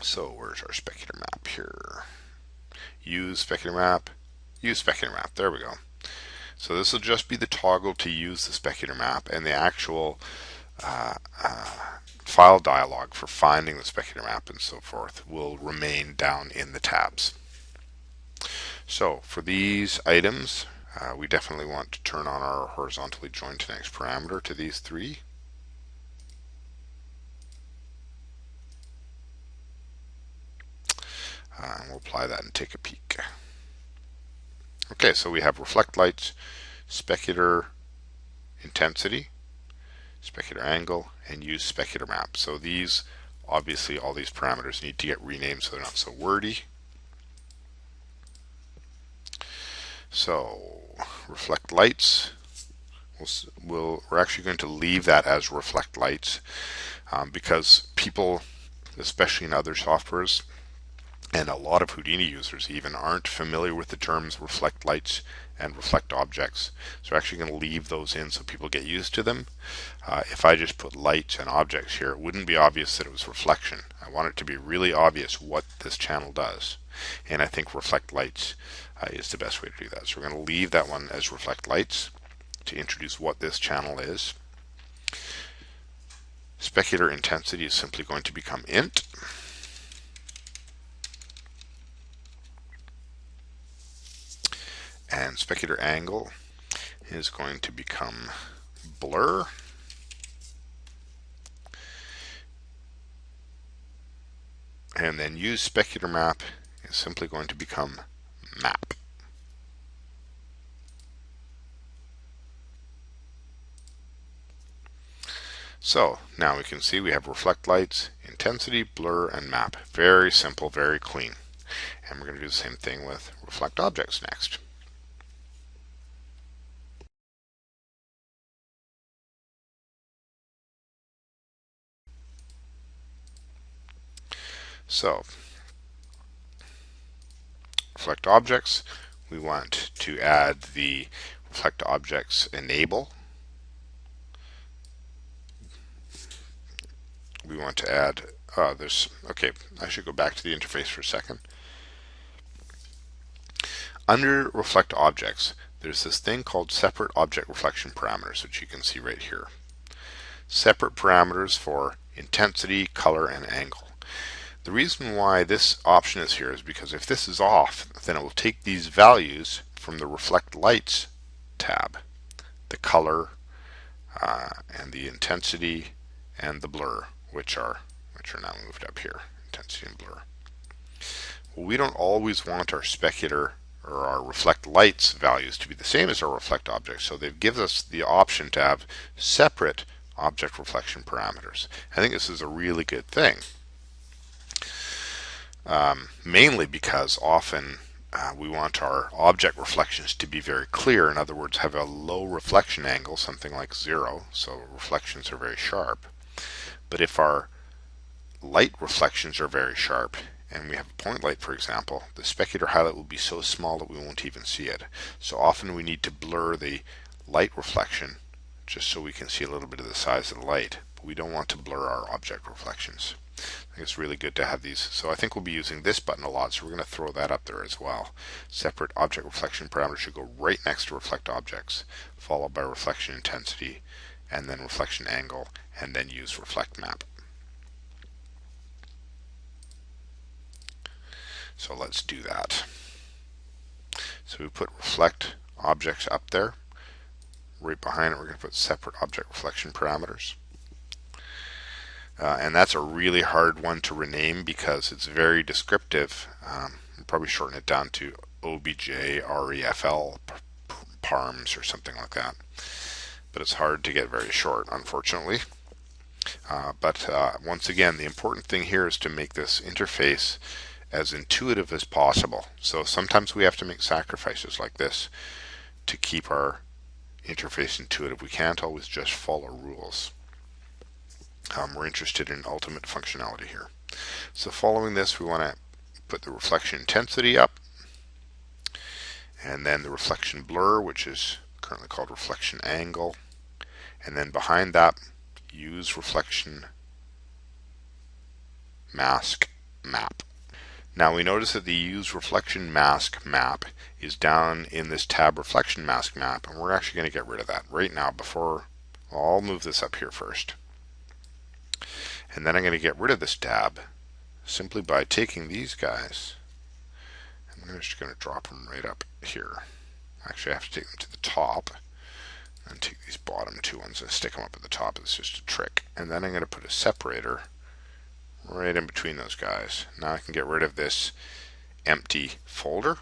So where's our specular map here? Use specular map. Use specular map. There we go. So this will just be the toggle to use the specular map, and the actual file dialog for finding the specular map and so forth will remain down in the tabs. So for these items, we definitely want to turn on our horizontally joined to next parameter to these three. And we'll apply that and take a peek. Okay, so we have reflect lights, specular intensity, specular angle, and use specular map. So these, obviously, all these parameters need to get renamed so they're not so wordy. So reflect lights, we're actually going to leave that as reflect lights because people, especially in other softwares, and a lot of Houdini users even, aren't familiar with the terms reflect lights and reflect objects. So we're actually going to leave those in so people get used to them. If I just put lights and objects here, it wouldn't be obvious that it was reflection. I want it to be really obvious what this channel does. and I think reflect lights is the best way to do that. So we're going to leave that one as reflect lights to introduce what this channel is. Specular intensity is simply going to become int. And specular angle is going to become blur. And then use specular map is simply going to become map. So now we can see we have reflect lights, intensity, blur, and map. Very simple, very clean. And we're going to do the same thing with reflect objects next. So reflect objects, we want to add the reflect objects enable. We want to add, okay, I should go back to the interface for a second. Under reflect objects, there's this thing called separate object reflection parameters, which you can see right here. Separate parameters for intensity, color, and angle. The reason why this option is here is because if this is off, then it will take these values from the reflect lights tab, the color and the intensity and the blur, which are now moved up here, intensity and blur. Well, we don't always want our specular or our reflect lights values to be the same as our reflect objects, so they've given us the option to have separate object reflection parameters. I think this is a really good thing, mainly because often we want our object reflections to be very clear. In other words, have a low reflection angle, something like 0, so reflections are very sharp. But if our light reflections are very sharp, and we have a point light, for example, the specular highlight will be so small that we won't even see it. So often we need to blur the light reflection just so we can see a little bit of the size of the light. But we don't want to blur our object reflections. I think it's really good to have these. So I think we'll be using this button a lot, so we're going to throw that up there as well. Separate object reflection parameters should go right next to reflect objects, followed by reflection intensity, and then reflection angle, and then use reflect map. So let's do that. So we put reflect objects up there. Right behind it, we're going to put separate object reflection parameters. And that's a really hard one to rename because it's very descriptive. I'll probably shorten it down to OBJ, REFL, PARMS, or something like that. But it's hard to get very short, unfortunately. But once again, the important thing here is to make this interface as intuitive as possible. So sometimes we have to make sacrifices like this to keep our interface intuitive. We can't always just follow rules. We're interested in ultimate functionality here. So following this, we want to put the reflection intensity up, and then the reflection blur, which is currently called reflection angle, and then behind that, use reflection mask map. Now we notice that the use reflection mask map is down in this tab reflection mask map, and we're actually going to get rid of that right now. I'll move this up here first. And then I'm going to get rid of this tab simply by taking these guys. I'm just going to drop them right up here. Actually, I have to take them to the top and take these bottom two ones and stick them up at the top. It's just a trick. And then I'm going to put a separator right in between those guys. Now I can get rid of this empty folder.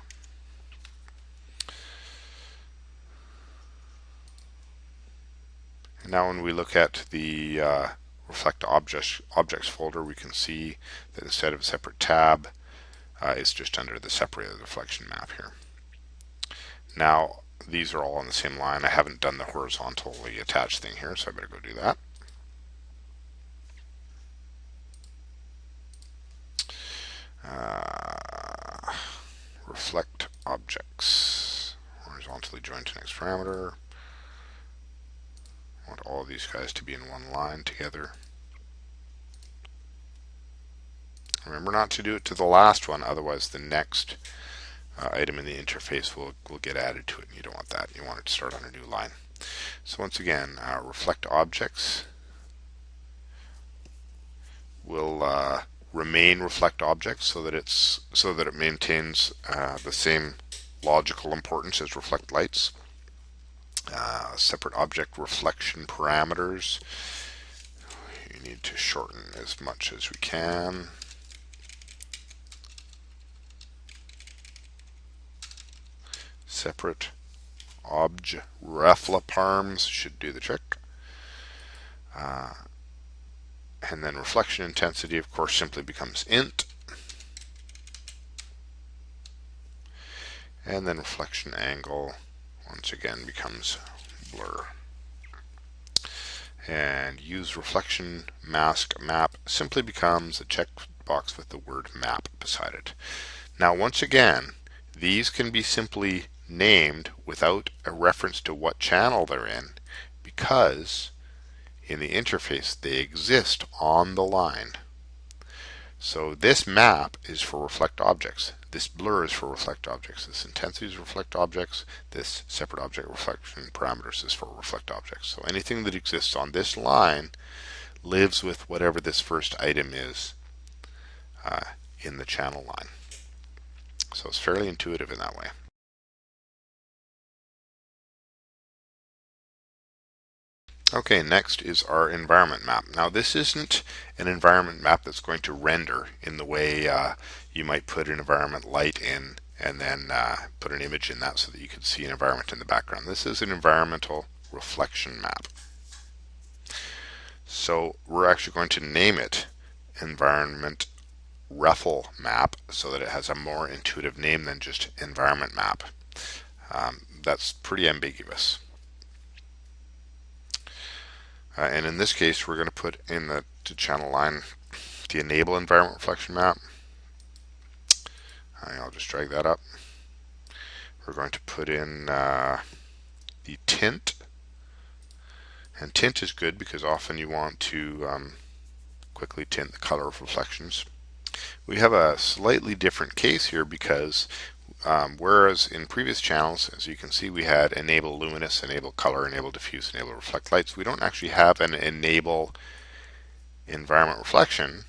And now when we look at the reflect objects folder, we can see that instead of a separate tab, it's just under the separator reflection map here. Now these are all on the same line. I haven't done the horizontally attached thing here, so I better go do that. Reflect objects, horizontally join to next parameter. I want all of these guys to be in one line together. Remember not to do it to the last one, otherwise the next item in the interface will get added to it, and you don't want that. You want it to start on a new line. So once again, reflect objects will remain reflect objects so that it maintains the same logical importance as reflect lights. Separate object reflection parameters, you need to shorten as much as we can. Separate obj refleparms should do the trick. And then reflection intensity, of course, simply becomes int. And then reflection angle, once again, becomes blur. And use reflection mask map simply becomes a checkbox with the word map beside it. Now, once again, these can be simply named without a reference to what channel they're in, because in the interface they exist on the line. So this map is for reflect objects, this blur is for reflect objects, this intensity is reflect objects, this separate object reflection parameters is for reflect objects. So anything that exists on this line lives with whatever this first item is in the channel line. So it's fairly intuitive in that way. Okay, next is our environment map. Now this isn't an environment map that's going to render in the way you might put an environment light in and then put an image in that so that you can see an environment in the background. This is an environmental reflection map. So we're actually going to name it environment ruffle map so that it has a more intuitive name than just environment map. That's pretty ambiguous. And in this case, we're going to put in the channel line the enable environment reflection map. I'll just drag that up. We're going to put in the tint. And tint is good because often you want to quickly tint the color of reflections. We have a slightly different case here because whereas in previous channels, as you can see, we had enable luminous, enable color, enable diffuse, enable reflect lights. We don't actually have an enable environment reflection,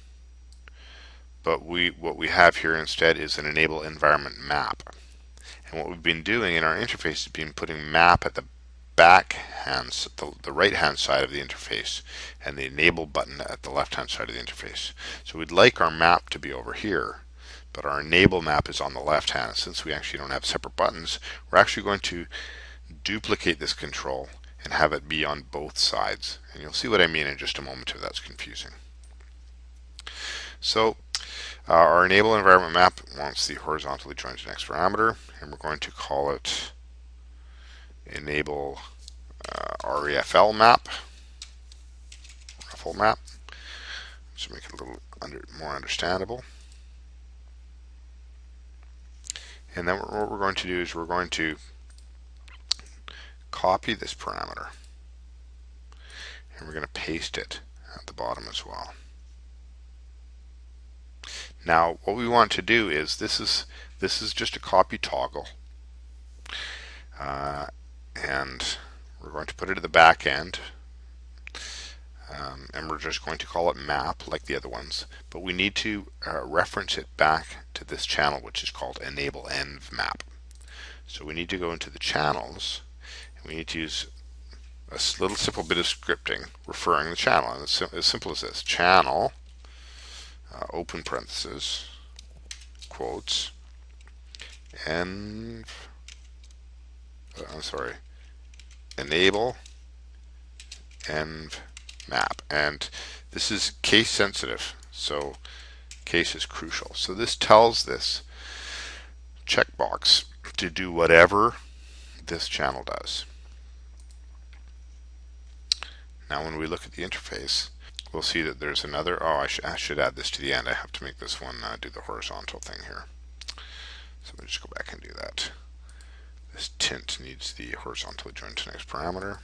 but what we have here instead is an enable environment map. And what we've been doing in our interface has been putting map at the the right hand side of the interface, and the enable button at the left hand side of the interface. So we'd like our map to be over here, but our enable map is on the left hand. Since we actually don't have separate buttons, we're actually going to duplicate this control and have it be on both sides. And you'll see what I mean in just a moment if that's confusing. So our enable environment map wants the horizontally joined next parameter, and we're going to call it enable REFL map, ruffle map, to make it a little more understandable. And then what we're going to do is we're going to copy this parameter, and we're going to paste it at the bottom as well. Now, what we want to do is this is just a copy toggle, and we're going to put it at the back end, and we're just going to call it map like the other ones, but we need to reference it back to this channel, which is called enable env map. So we need to go into the channels, and we need to use a little simple bit of scripting referring the channel, and it's as simple as this: channel open parentheses quotes env enable env map. And this is case sensitive, so case is crucial. So this tells this checkbox to do whatever this channel does. Now when we look at the interface, we'll see that there's another, I should add this to the end. I have to make this one do the horizontal thing here. So let me just go back and do that. This tint needs the horizontally joined to next parameter.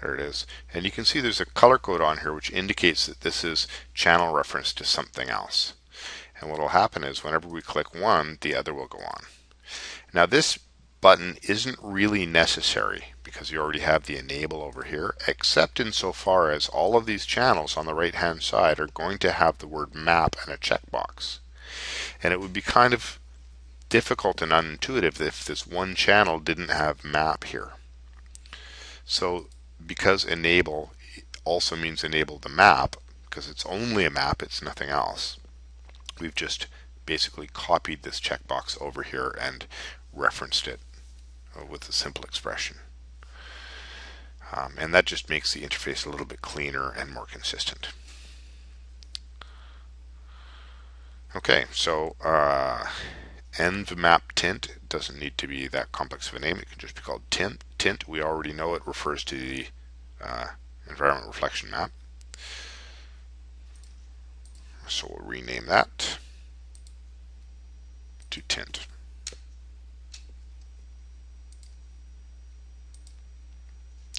There it is. And you can see there's a color code on here which indicates that this is channel reference to something else. And what will happen is whenever we click one, the other will go on. Now this button isn't really necessary because you already have the enable over here, except insofar as all of these channels on the right hand side are going to have the word map and a checkbox. And it would be kind of difficult and unintuitive if this one channel didn't have map here. So because enable also means enable the map, because it's only a map, it's nothing else, we've just basically copied this checkbox over here and referenced it with a simple expression. And that just makes the interface a little bit cleaner and more consistent. Okay, so env map tint doesn't need to be that complex of a name. It can just be called tint. Tint, we already know it refers to the environment reflection map. So we'll rename that to tint.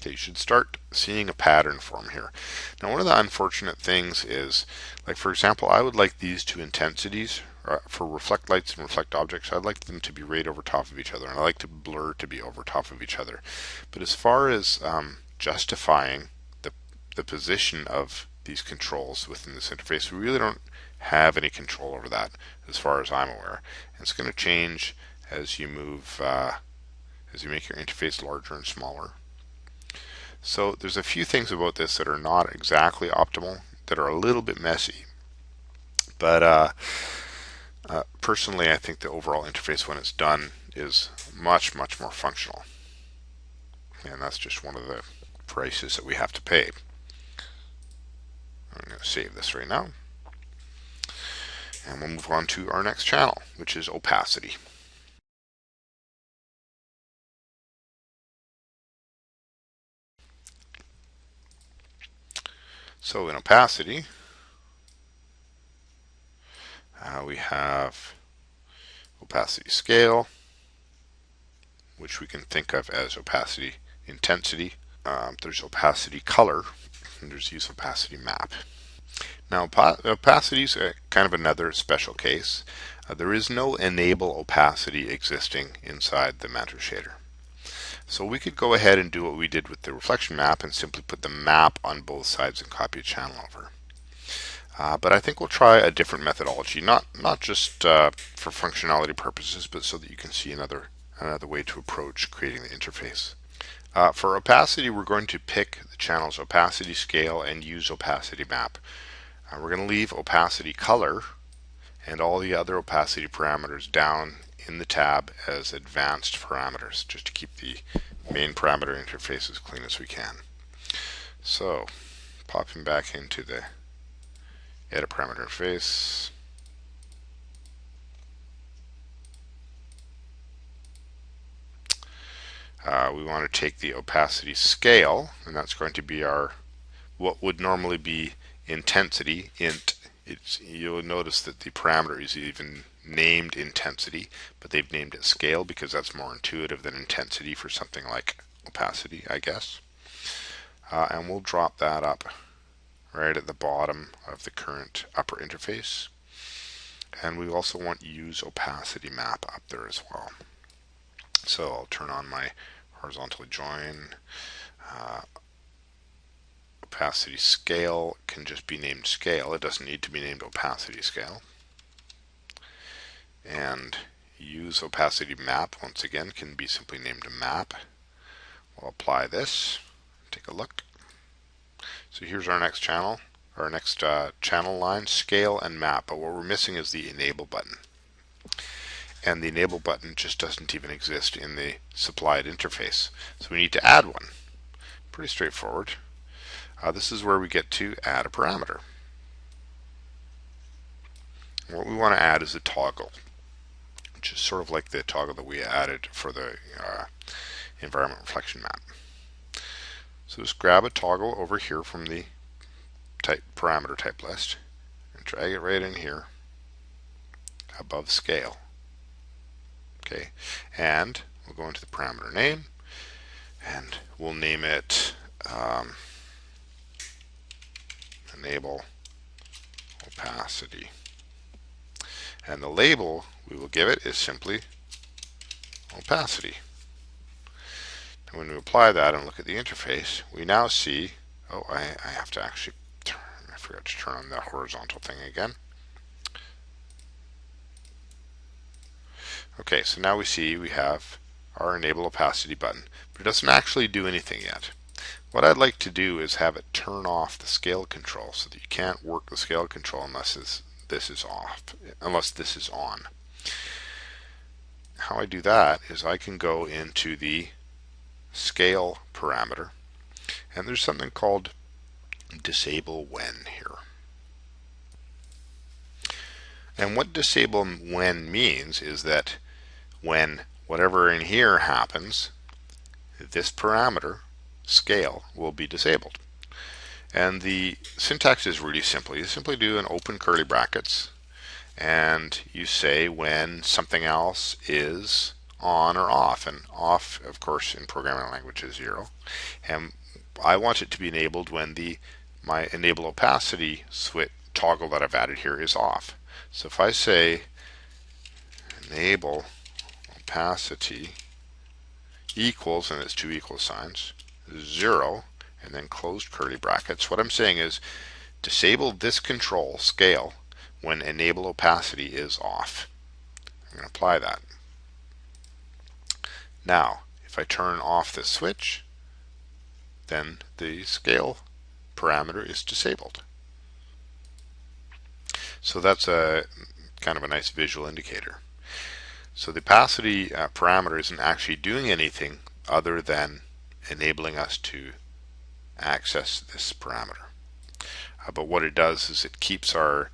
Okay, you should start seeing a pattern form here. Now, one of the unfortunate things is, like for example, I would like these two intensities for reflect lights and reflect objects. I'd like them to be right over top of each other, and I like to blur to be over top of each other. But as far as justifying the position of these controls within this interface, we really don't have any control over that as far as I'm aware. And it's going to change as you move, as you make your interface larger and smaller. So there's a few things about this that are not exactly optimal, that are a little bit messy. But personally, I think the overall interface when it's done is much, much more functional. And that's just one of the prices that we have to pay. I'm going to save this right now. And we'll move on to our next channel, which is opacity. So in opacity, we have opacity scale, which we can think of as opacity intensity. There's opacity color, and there's use opacity map. Now, opacity is kind of another special case. There is no enable opacity existing inside the Mentor shader. So we could go ahead and do what we did with the reflection map and simply put the map on both sides and copy a channel over. But I think we'll try a different methodology, not just for functionality purposes, but so that you can see another way to approach creating the interface. For opacity, we're going to pick the channel's opacity scale and use opacity map. We're going to leave opacity color and all the other opacity parameters down in the tab as advanced parameters, just to keep the main parameter interface as clean as we can. So, popping back into the edit parameter interface. We want to take the opacity scale, and that's going to be our what would normally be intensity, int. You'll notice that the parameter is even named intensity, but they've named it scale because that's more intuitive than intensity for something like opacity, I guess. And we'll drop that up right at the bottom of the current upper interface. And we also want use opacity map up there as well. So I'll turn on my horizontally join. Opacity scale can just be named scale. It doesn't need to be named opacity scale. And use opacity map, once again, can be simply named a map. We'll apply this. Take a look. So here's our next channel, our next channel line, scale and map. But what we're missing is the enable button. And the enable button just doesn't even exist in the supplied interface. So we need to add one. Pretty straightforward. This is where we get to add a parameter. What we want to add is a toggle, which is sort of like the toggle that we added for the environment reflection map. So just grab a toggle over here from the parameter type list and drag it right in here above scale. Okay, and we'll go into the parameter name and we'll name it um, enable opacity. And the label we will give it is simply opacity. And when we apply that and look at the interface, we now see, oh, I have to actually turn, I forgot to turn on the horizontal thing again. Okay, so now we see we have our enable opacity button, but it doesn't actually do anything yet. What I'd like to do is have it turn off the scale control so that you can't work the scale control unless this is off, unless this is on. How I do that is I can go into the scale parameter, and there's something called disable when here. And what disable when means is that when whatever in here happens, this parameter, scale, will be disabled. And the syntax is really simple. You simply do an open curly brackets, and you say when something else is on or off. And off, of course, in programming language is 0. And I want it to be enabled when my enable opacity switch toggle that I've added here is off. So if I say enable opacity equals, and it's two equal signs, 0, and then closed curly brackets, what I'm saying is disable this control scale when enable opacity is off. I'm going to apply that. Now, if I turn off this switch, then the scale parameter is disabled. So that's a kind of a nice visual indicator. So the opacity parameter isn't actually doing anything other than enabling us to access this parameter. But what it does is it keeps our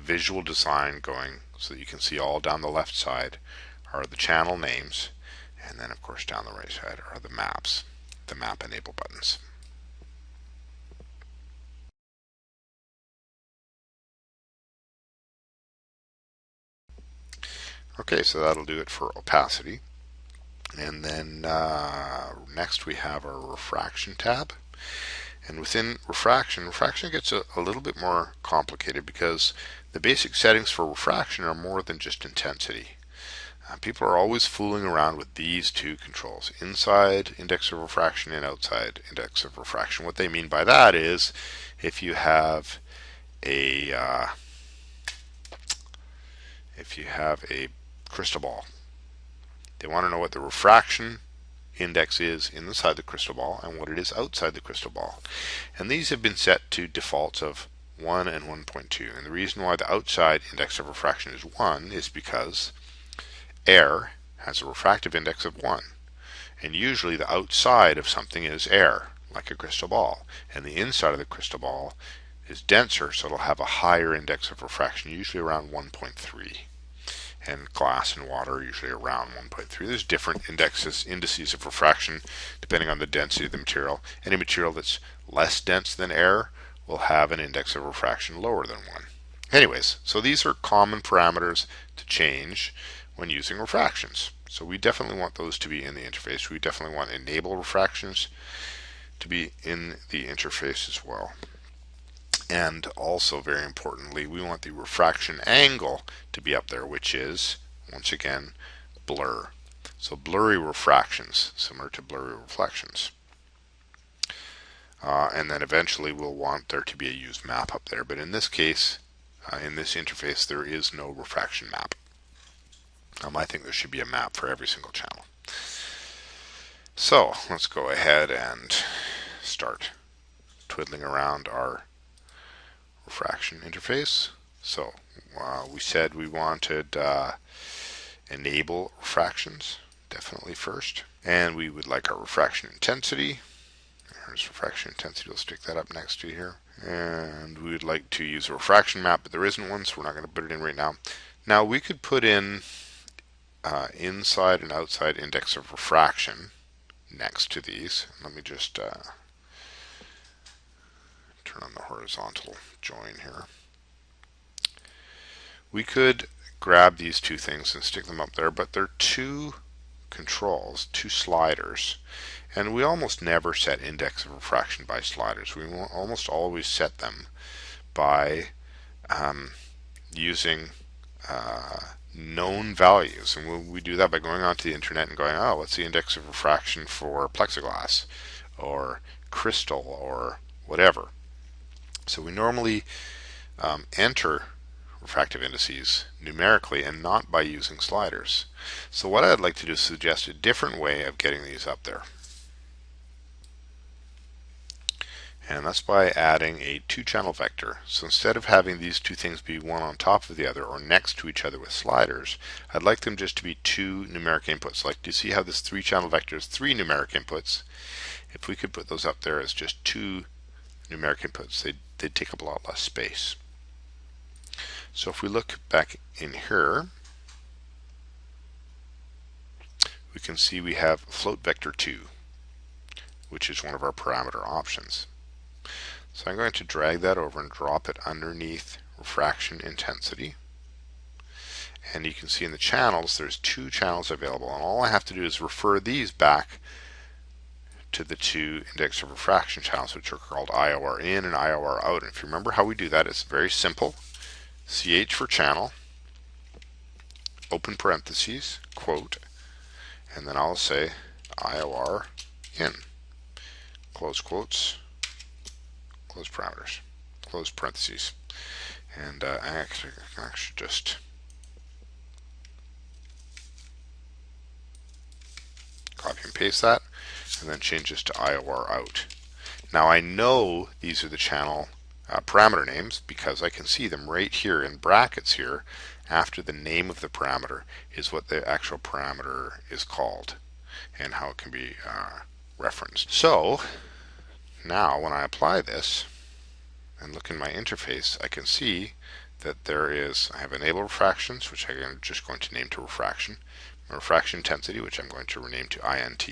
visual design going so that you can see all down the left side are the channel names, and then of course down the right side are the maps, the map enable buttons. Okay, so that'll do it for opacity. And then next we have our refraction tab. And within refraction gets a little bit more complicated because the basic settings for refraction are more than just intensity. People are always fooling around with these two controls, inside index of refraction and outside index of refraction. What they mean by that is if you have a crystal ball, they want to know what the refraction index is inside the crystal ball and what it is outside the crystal ball. And these have been set to defaults of 1 and 1.2. And the reason why the outside index of refraction is 1 is because air has a refractive index of 1. And usually the outside of something is air, like a crystal ball. And the inside of the crystal ball is denser, so it'll have a higher index of refraction, usually around 1.3. And glass and water are usually around 1.3. There's different indices of refraction depending on the density of the material. Any material that's less dense than air will have an index of refraction lower than 1. Anyways, so these are common parameters to change when using refractions. So we definitely want those to be in the interface. We definitely want enable refractions to be in the interface as well. And also, very importantly, we want the refraction angle to be up there, which is, once again, blur. So blurry refractions, similar to blurry reflections. And then eventually we'll want there to be a use map up there. But in this case, in this interface, there is no refraction map. I think there should be a map for every single channel. So let's go ahead and start twiddling around our refraction interface. So we said we wanted enable refractions, definitely first. And we would like our refraction intensity. Here's refraction intensity, we'll stick that up next to here. And we would like to use a refraction map, but there isn't one, so we're not going to put it in right now. Now we could put in inside and outside index of refraction next to these. Let me just turn on the horizontal join here. We could grab these two things and stick them up there, but they're too controls, two sliders, and we almost never set index of refraction by sliders. We will almost always set them by using known values, and we do that by going onto the internet and going, oh, what's the index of refraction for plexiglass or crystal or whatever. So we normally enter refractive indices numerically and not by using sliders. So what I'd like to do is suggest a different way of getting these up there. And that's by adding a two-channel vector. So instead of having these two things be one on top of the other or next to each other with sliders, I'd like them just to be two numeric inputs. Like, do you see how this three-channel vector is three numeric inputs? If we could put those up there as just two numeric inputs, they'd take up a lot less space. So if we look back in here, we can see we have float vector 2, which is one of our parameter options. So I'm going to drag that over and drop it underneath refraction intensity. And you can see in the channels, there's two channels available. And all I have to do is refer these back to the two index of refraction channels, which are called IOR in and IOR out. And if you remember how we do that, it's very simple. CH for channel, open parentheses, quote, and then I'll say IOR in, close quotes, close parameters, close parentheses. And I can actually just copy and paste that, and then change this to IOR out. Now I know these are the channel parameter names because I can see them right here in brackets here after the name of the parameter is what the actual parameter is called and how it can be referenced. So now when I apply this and look in my interface, I can see that I have enable refractions, which I'm just going to name to refraction, refraction intensity, which I'm going to rename to INT.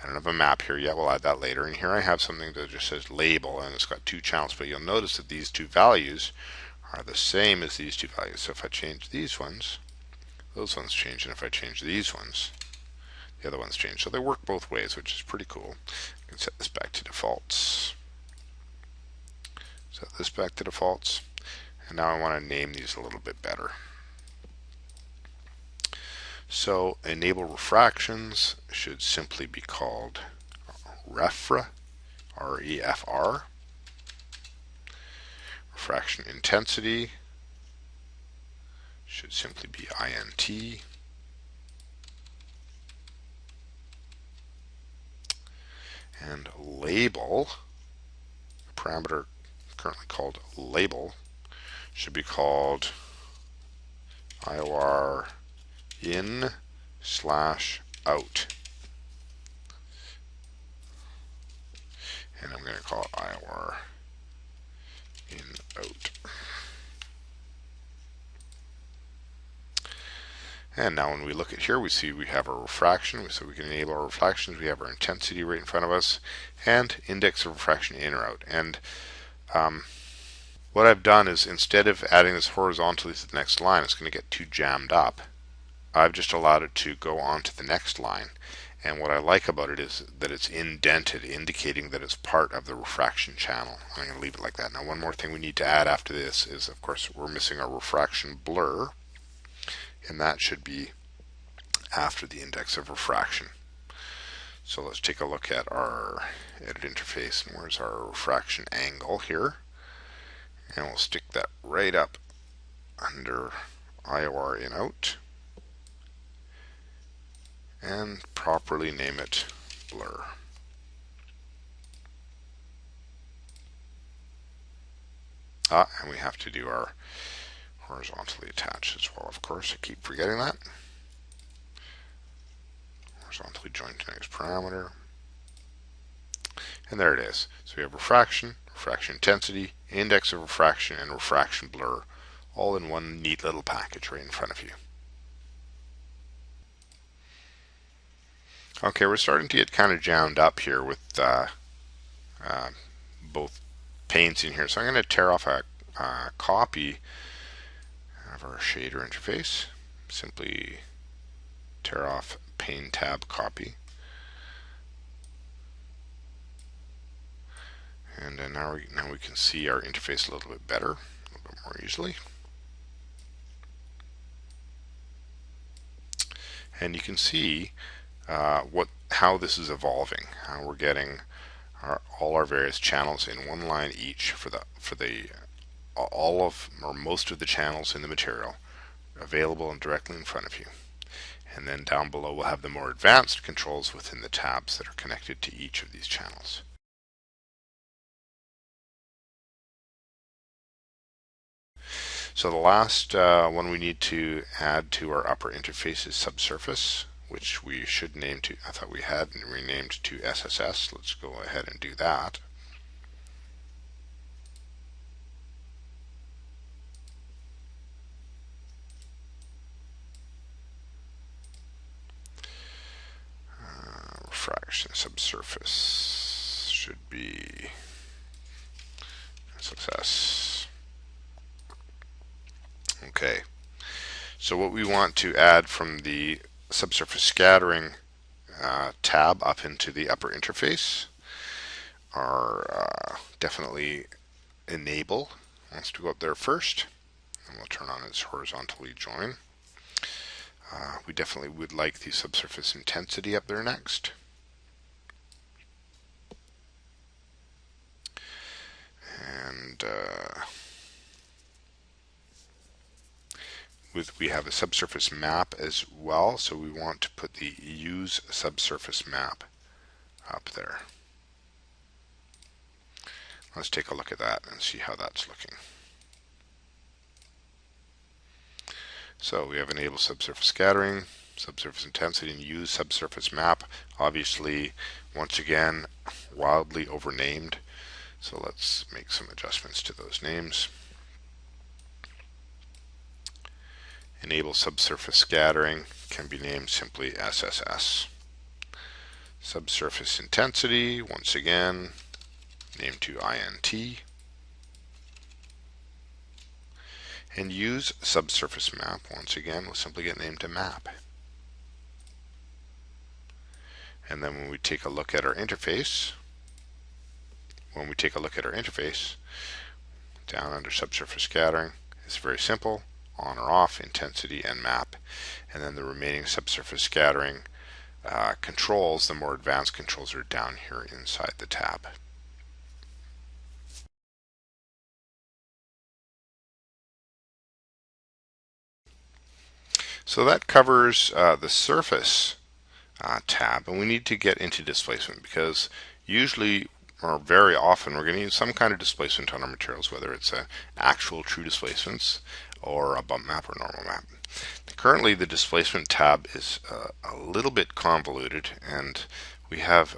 I don't have a map here yet, we'll add that later. And here I have something that just says label, and it's got two channels, but you'll notice that these two values are the same as these two values. So if I change these ones, those ones change, and if I change these ones, the other ones change. So they work both ways, which is pretty cool. I can set this back to defaults. Set this back to defaults. And now I want to name these a little bit better. So enable refractions should simply be called refra, R-E-F-R. Refraction intensity should simply be INT. And label, a parameter currently called label, should be called IOR in / out. And I'm going to call it IOR in out. And now when we look at here, we see we have our refraction, so we can enable our refractions. We have our intensity right in front of us, and index of refraction in or out. And what I've done is, instead of adding this horizontally to the next line, it's going to get too jammed up. I've just allowed it to go on to the next line. And what I like about it is that it's indented, indicating that it's part of the refraction channel. I'm going to leave it like that. Now, one more thing we need to add after this is, of course, we're missing our refraction blur, and that should be after the index of refraction. So let's take a look at our edit interface, and where's our refraction angle here, and we'll stick that right up under IOR in out and properly name it blur. And we have to do our horizontally attached as well, of course. I keep forgetting that. Horizontally joined to next parameter. And there it is. So we have refraction, refraction intensity, index of refraction, and refraction blur, all in one neat little package right in front of you. Okay, we're starting to get kind of jammed up here with both panes in here. So I'm going to tear off a copy of our shader interface. Simply tear off pane tab copy. And then now we can see our interface a little bit better, a little bit more easily. And you can see how this is evolving. How we're getting all our various channels in one line each for all of or most of the channels in the material available and directly in front of you. And then down below we'll have the more advanced controls within the tabs that are connected to each of these channels. So the last one we need to add to our upper interface is subsurface, which we should name to, I thought we had renamed to SSS. Let's go ahead and do that. Refraction subsurface should be SSS. Okay, so what we want to add from the subsurface scattering tab up into the upper interface are definitely enable. Wants to go up there first, and we'll turn on its horizontally join. We definitely would like the subsurface intensity up there next. And we have a subsurface map as well, so we want to put the use subsurface map up there. Let's take a look at that and see how that's looking. So we have enable subsurface scattering, subsurface intensity, and use subsurface map. Obviously, once again, wildly overnamed. So let's make some adjustments to those names. Enable subsurface scattering can be named simply SSS. Subsurface intensity, once again, named to INT. And use subsurface map, once again, will simply get named to map. And then when we take a look at our interface, down under subsurface scattering, it's very simple. On or off, intensity, and map. And then the remaining subsurface scattering controls, the more advanced controls, are down here inside the tab. So that covers the surface tab, and we need to get into displacement because usually or very often we're going to use some kind of displacement on our materials, whether it's actual true displacements or a bump map or normal map. Currently the displacement tab is a little bit convoluted, and we have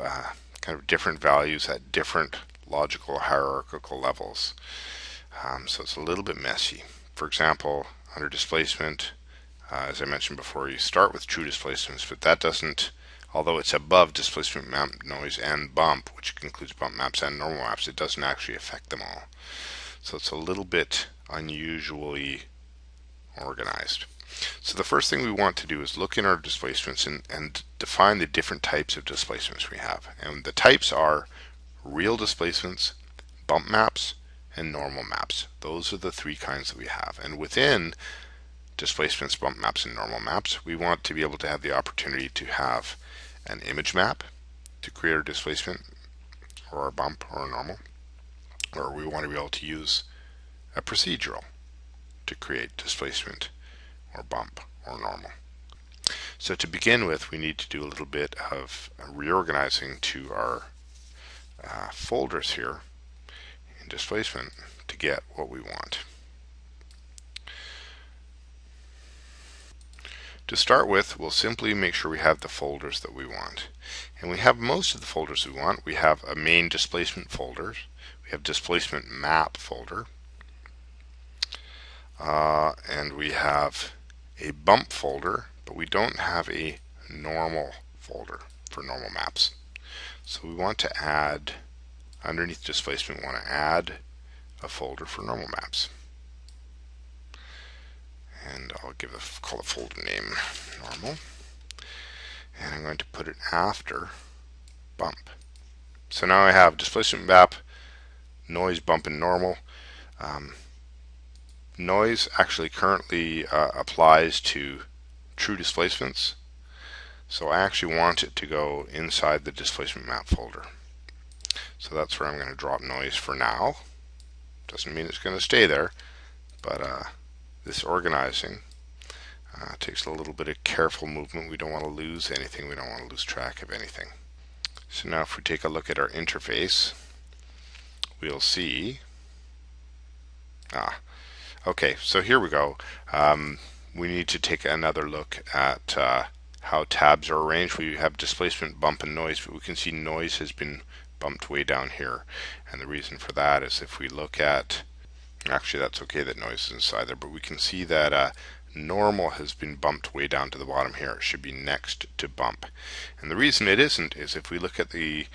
kind of different values at different logical hierarchical levels. So it's a little bit messy. For example, under displacement, as I mentioned before, you start with true displacements, but that doesn't, although it's above displacement map, noise, and bump, which includes bump maps and normal maps, it doesn't actually affect them all. So it's a little bit unusually organized. So the first thing we want to do is look in our displacements and define the different types of displacements we have. And the types are real displacements, bump maps, and normal maps. Those are the three kinds that we have. And within displacements, bump maps, and normal maps, we want to be able to have the opportunity to have an image map to create our displacement or a bump or a normal, or we want to be able to use a procedural to create displacement or bump or normal. So to begin with, we need to do a little bit of reorganizing to our folders here in displacement to get what we want. To start with, we'll simply make sure we have the folders that we want. And we have most of the folders we want. We have a main displacement folder. We have displacement map folder. And we have a bump folder, but we don't have a normal folder for normal maps. So we want to add, underneath displacement, we want to add a folder for normal maps. And I'll call the folder name normal. I'm going to put it after bump. So now I have displacement map, noise, bump, and normal. Noise actually currently applies to true displacements, so I actually want it to go inside the displacement map folder. So that's where I'm going to drop noise for now. Doesn't mean it's going to stay there, but this organizing takes a little bit of careful movement. We don't want to lose anything. We don't want to lose track of anything. So now if we take a look at our interface, we'll see. Okay, so here we go. We need to take another look at how tabs are arranged. We have displacement, bump, and noise, but we can see noise has been bumped way down here. And the reason for that is if we look at, actually that's okay that noise is inside there, but we can see that normal has been bumped way down to the bottom here. It should be next to bump. And the reason it isn't is if we look at the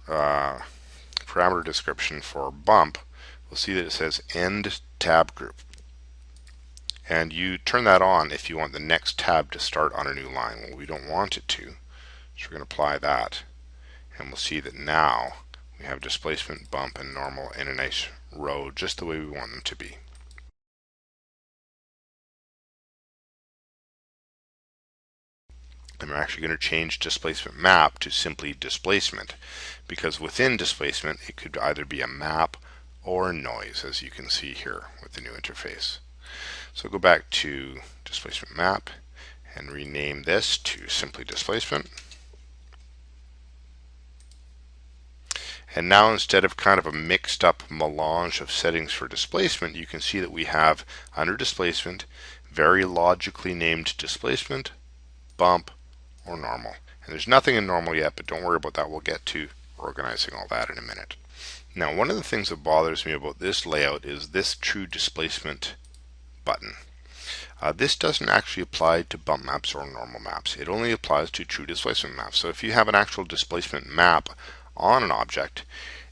parameter description for bump, we'll see that it says end tab group. And you turn that on if you want the next tab to start on a new line. Well, we don't want it to, so we're going to apply that. And we'll see that now we have displacement, bump, and normal in a nice row, just the way we want them to be. And we're actually going to change displacement map to simply displacement, because within displacement it could either be a map or noise, as you can see here with the new interface. So go back to displacement map and rename this to simply displacement. And now instead of kind of a mixed up melange of settings for displacement, you can see that we have under displacement very logically named displacement, bump, or normal. And there's nothing in normal yet, but don't worry about that. We'll get to organizing all that in a minute. Now, one of the things that bothers me about this layout is this true displacement button. This doesn't actually apply to bump maps or normal maps. It only applies to true displacement maps. So if you have an actual displacement map on an object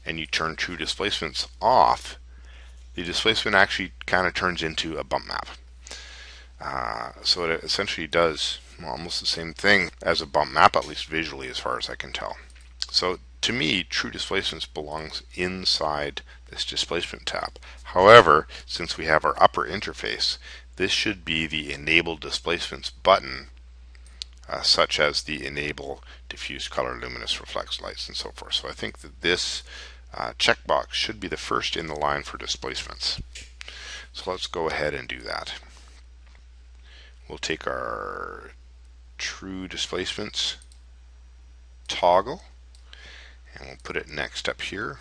and you turn true displacements off, the displacement actually kind of turns into a bump map. So it essentially does almost the same thing as a bump map, at least visually as far as I can tell. So to me, true displacements belongs inside this displacement tab. However, since we have our upper interface, this should be the enable displacements button, such as the enable diffuse color, luminous, reflects lights, and so forth. So I think that this checkbox should be the first in the line for displacements. So let's go ahead and do that. We'll take our true displacements toggle and we'll put it next up here,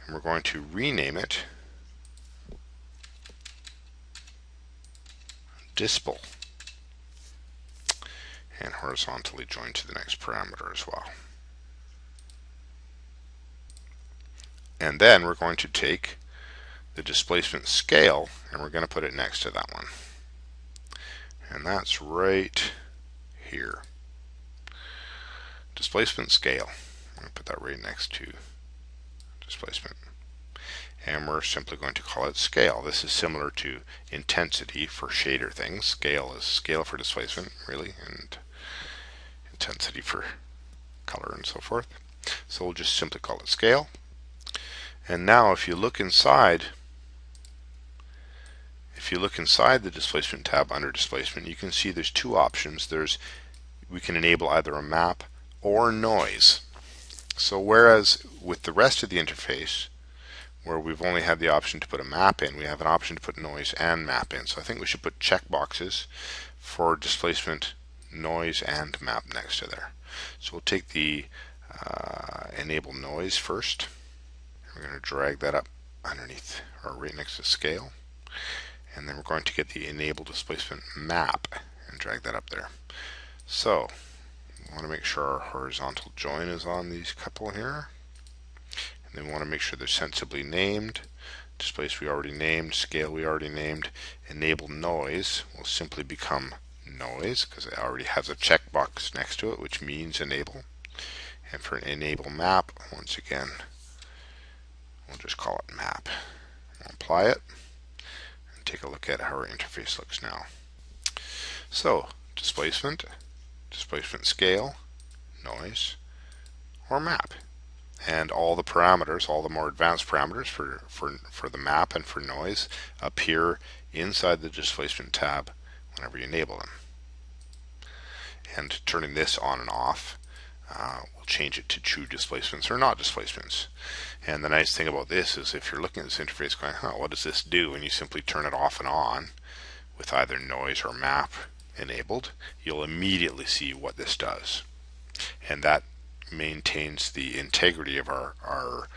and we're going to rename it Dispel and horizontally join to the next parameter as well. And then we're going to take the displacement scale and we're going to put it next to that one. And that's right here. Displacement scale. I'm going to put that right next to displacement. And we're simply going to call it scale. This is similar to intensity for shader things. Scale is scale for displacement, really, and intensity for color and so forth. So we'll just simply call it scale. And now if you look inside the displacement tab under displacement, you can see there's two options. We can enable either a map or noise. So whereas with the rest of the interface, where we've only had the option to put a map in, we have an option to put noise and map in. So I think we should put checkboxes for displacement, noise, and map next to there. So we'll take the enable noise first. We're going to drag that up underneath or right next to scale. And then we're going to get the enable displacement map and drag that up there. So we want to make sure our horizontal join is on these couple here. And then we want to make sure they're sensibly named. Displace we already named, scale we already named. Enable noise will simply become noise because it already has a checkbox next to it, which means enable. And for enable map, once again, we'll just call it map. We'll apply it and take a look at how our interface looks now. So displacement, displacement scale, noise, or map. And all the parameters, all the more advanced parameters for the map and for noise appear inside the displacement tab whenever you enable them. And turning this on and off will change it to true displacements or not displacements. And the nice thing about this is if you're looking at this interface going, what does this do? And you simply turn it off and on with either noise or map enabled, you'll immediately see what this does. And that maintains the integrity of our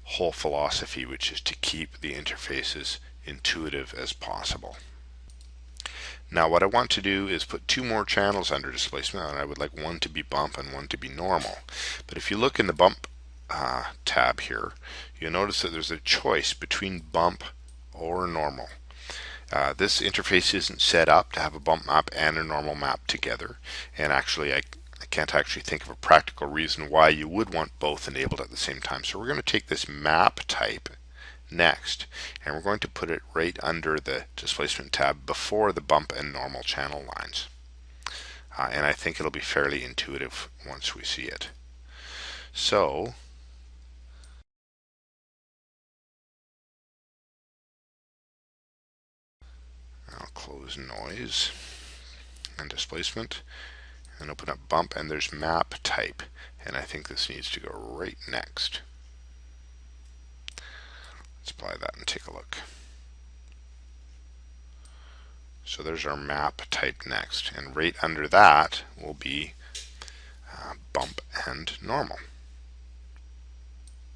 whole philosophy, which is to keep the interfaces intuitive as possible. Now what I want to do is put two more channels under displacement, and I would like one to be bump and one to be normal. But if you look in the bump tab here, you'll notice that there's a choice between bump or normal. This interface isn't set up to have a bump map and a normal map together, and actually I can't actually think of a practical reason why you would want both enabled at the same time. So we're going to take this map type next, and we're going to put it right under the displacement tab before the bump and normal channel lines. And I think it'll be fairly intuitive once we see it. So I'll close noise and displacement and open up bump, and there's map type, and I think this needs to go right next. Let's apply that and take a look. So there's our map type next, and right under that will be bump and normal.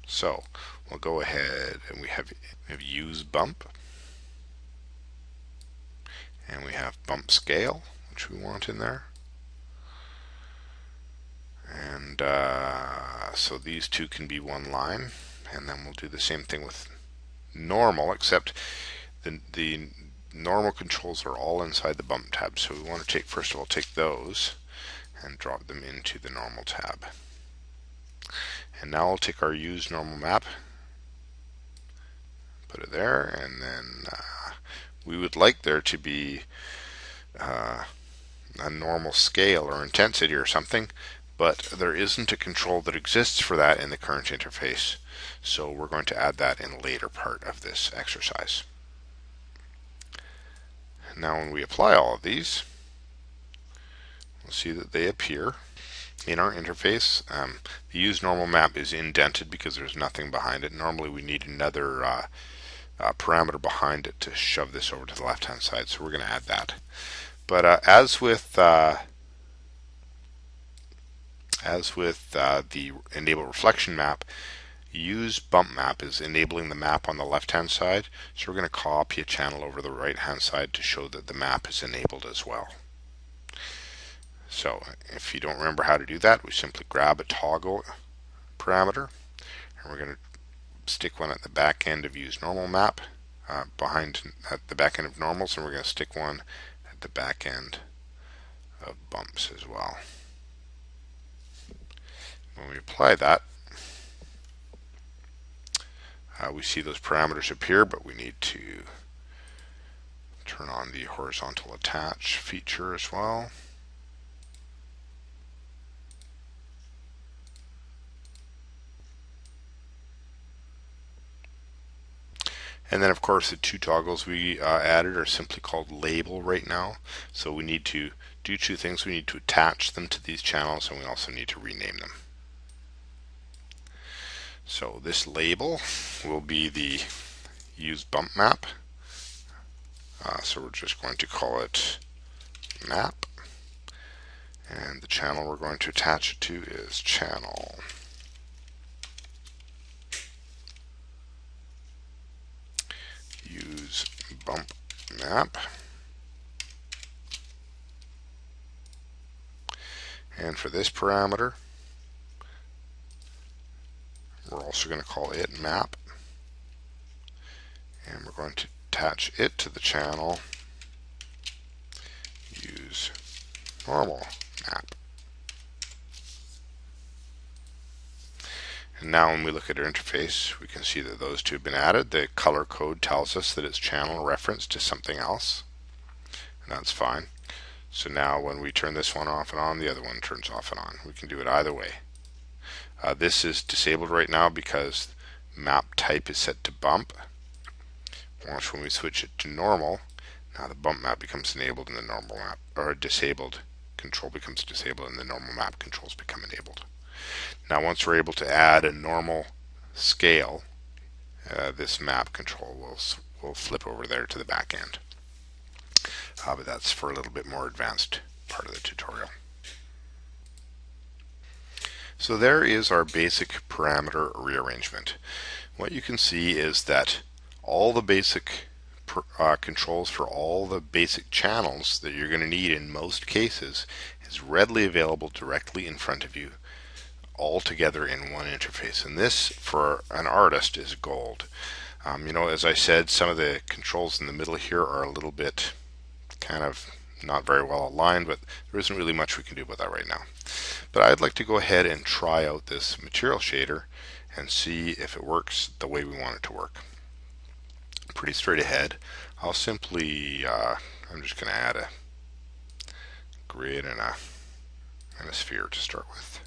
So we'll go ahead and we have use bump, and we have bump scale, which we want in there. And so these two can be one line, and then we'll do the same thing with normal, except the normal controls are all inside the bump tab. So we want to take, first of all, take those and drop them into the normal tab. And now we'll take our use normal map, put it there, and then we would like there to be a normal scale or intensity or something, but there isn't a control that exists for that in the current interface. So we're going to add that in a later part of this exercise. Now when we apply all of these, we'll see that they appear in our interface. The use normal map is indented because there's nothing behind it. Normally we need another parameter behind it to shove this over to the left hand side, so we're going to add that. But as with the enable reflection map, use bump map is enabling the map on the left hand side, so we're going to copy a channel over the right hand side to show that the map is enabled as well. So if you don't remember how to do that, we simply grab a toggle parameter, and we're going to stick one at the back end of use normal map, at the back end of normals, and we're going to stick one at the back end of bumps as well. When we apply that, we see those parameters appear, but we need to turn on the horizontal attach feature as well. And then of course the two toggles we added are simply called label right now. So we need to do two things. We need to attach them to these channels, and we also need to rename them. So this label will be the use bump map. So we're just going to call it map. And the channel we're going to attach it to is channel. Use bump map. And for this parameter, we're also going to call it map, and we're going to attach it to the channel use normal map. And now when we look at our interface, we can see that those two have been added. The color code tells us that it's channel reference to something else, and that's fine. So now when we turn this one off and on, the other one turns off and on. We can do it either way. This is disabled right now because map type is set to bump. Watch when we switch it to normal. Now the bump map becomes enabled and the normal map, or disabled control becomes disabled and the normal map controls become enabled. Now once we're able to add a normal scale, this map control will flip over there to the back end. But that's for a little bit more advanced part of the tutorial. So there is our basic parameter rearrangement. What you can see is that all the basic controls for all the basic channels that you're going to need in most cases is readily available directly in front of you, all together in one interface. And this, for an artist, is gold. As I said, some of the controls in the middle here are a little bit kind of not very well aligned, but there isn't really much we can do about that right now. But I'd like to go ahead and try out this material shader and see if it works the way we want it to work. Pretty straight ahead. I'll simply, I'm just going to add a grid and a sphere to start with.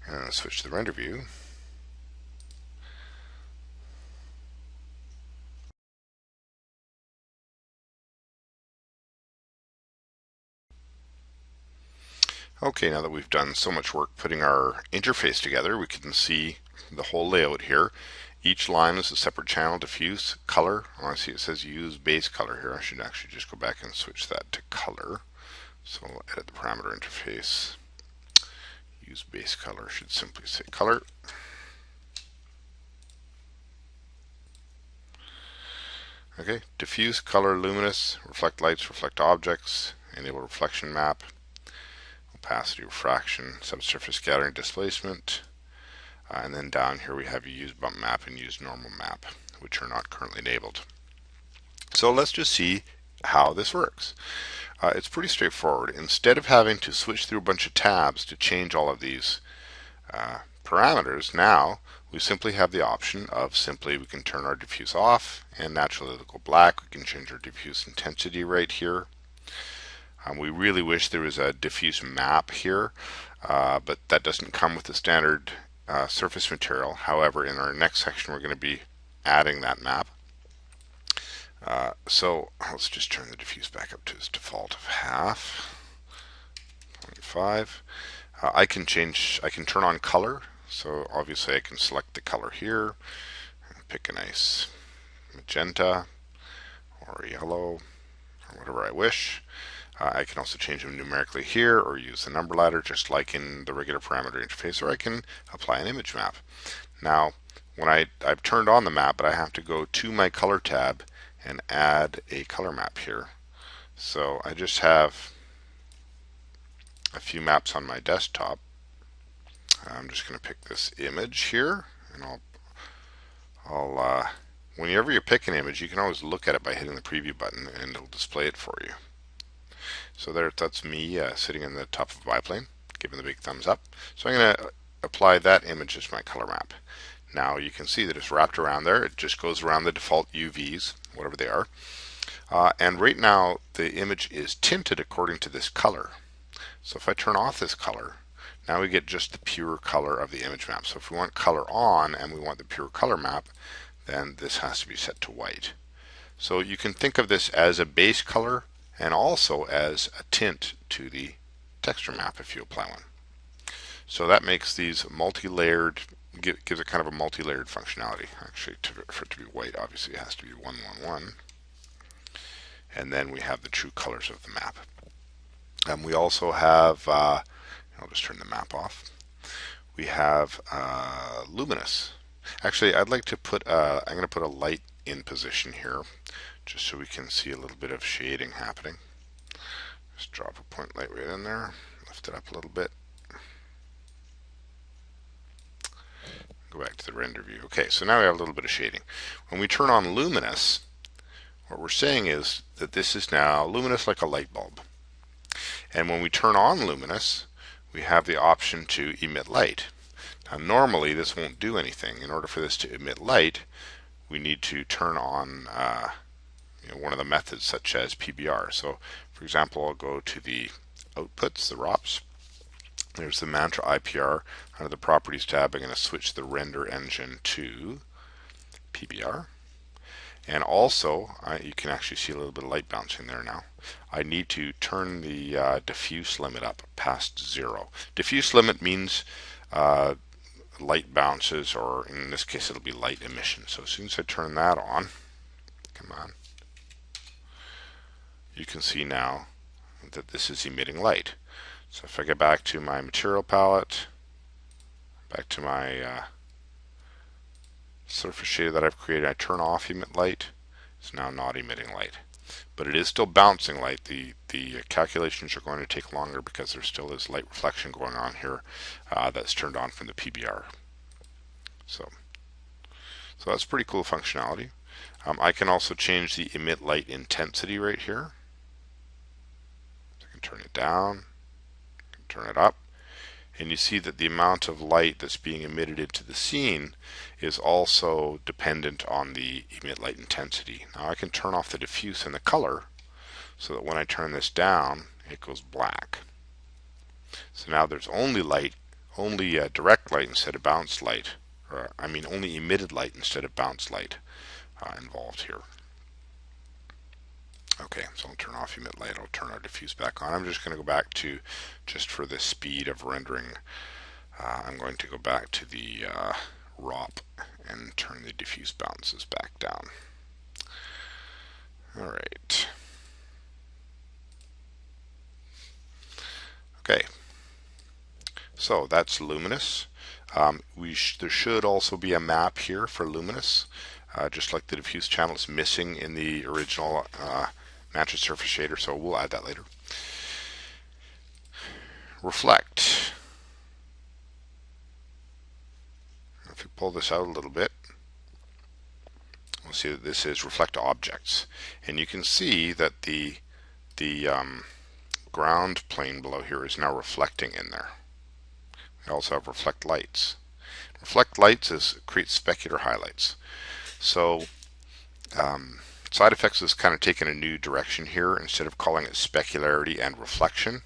And I'll switch to the render view. Okay, now that we've done so much work putting our interface together, we can see the whole layout here. Each line is a separate channel, diffuse, color. Oh, I see it says use base color here. I should actually just go back and switch that to color. So we'll edit the parameter interface. Use base color should simply say color. Okay, diffuse, color, luminous, reflect lights, reflect objects, enable reflection map, opacity, refraction, subsurface scattering, displacement, and then down here we have use bump map and use normal map, which are not currently enabled. So let's just see how this works. It's pretty straightforward. Instead of having to switch through a bunch of tabs to change all of these parameters, now we simply have the option of we can turn our diffuse off and naturally it'll go black. We can change our diffuse intensity right here. We really wish there was a diffuse map here, but that doesn't come with the standard surface material. However, in our next section we're going to be adding that map. So let's just turn the diffuse back up to its default of 0.5. I can turn on color. So obviously I can select the color here, pick a nice magenta or yellow or whatever I wish. I can also change them numerically here or use the number ladder just like in the regular parameter interface, or I can apply an image map. Now when I've turned on the map, but I have to go to my color tab and add a color map here. So I just have a few maps on my desktop. I'm just going to pick this image here, and whenever you pick an image, you can always look at it by hitting the preview button, and it'll display it for you. So that's me sitting in the top of a biplane, giving the big thumbs up. So I'm going to apply that image as my color map. Now you can see that it's wrapped around there. It just goes around the default UVs, whatever they are. And right now the image is tinted according to this color. So if I turn off this color, now we get just the pure color of the image map. So if we want color on and we want the pure color map, then this has to be set to white. So you can think of this as a base color and also as a tint to the texture map if you apply one. So that makes these multi-layered, gives it kind of a multi-layered functionality. Actually, for it to be white, obviously it has to be 111. And then we have the true colors of the map. And we also have, I'll just turn the map off. We have luminous. Actually, I'd like to put, I'm going to put a light in position here, just so we can see a little bit of shading happening. Just drop a point light right in there, lift it up a little bit. Go back to the render view. Okay, so now we have a little bit of shading. When we turn on luminous, what we're saying is that this is now luminous like a light bulb. And when we turn on luminous, we have the option to emit light. Now normally this won't do anything. In order for this to emit light, we need to turn on one of the methods such as PBR. So for example, I'll go to the outputs, the ROPs. There's the Mantra IPR. Under the Properties tab, I'm going to switch the render engine to PBR. And also, you can actually see a little bit of light bouncing there now. I need to turn the diffuse limit up past 0. Diffuse limit means light bounces, or in this case it'll be light emission. So as soon as I turn that on, come on, you can see now that this is emitting light. So if I get back to my material palette, back to my surface shader that I've created, I turn off emit light. It's now not emitting light, but it is still bouncing light. The calculations are going to take longer because there still is light reflection going on here that's turned on from the PBR. So that's pretty cool functionality. I can also change the emit light intensity right here. So I can turn it down, I can turn it up, and you see that the amount of light that's being emitted into the scene is also dependent on the emit light intensity. Now I can turn off the diffuse and the color so that when I turn this down, it goes black. So now there's only light, only direct light instead of bounce light, or I mean only emitted light instead of bounce light involved here. Okay, so I'll turn off emit light, I'll turn our diffuse back on. I'm just going to go back to, just for the speed of rendering, I'm going to go back to the ROP and turn the diffuse bounces back down. Alright. Okay, so that's luminous. There should also be a map here for luminous, just like the diffuse channel is missing in the original Mantra surface shader, so we'll add that later. Reflect. If we pull this out a little bit, we'll see that this is reflect objects, and you can see that the ground plane below here is now reflecting in there. We also have reflect lights. Reflect lights creates specular highlights. So side effects is kind of taking a new direction here. Instead of calling it specularity and reflection,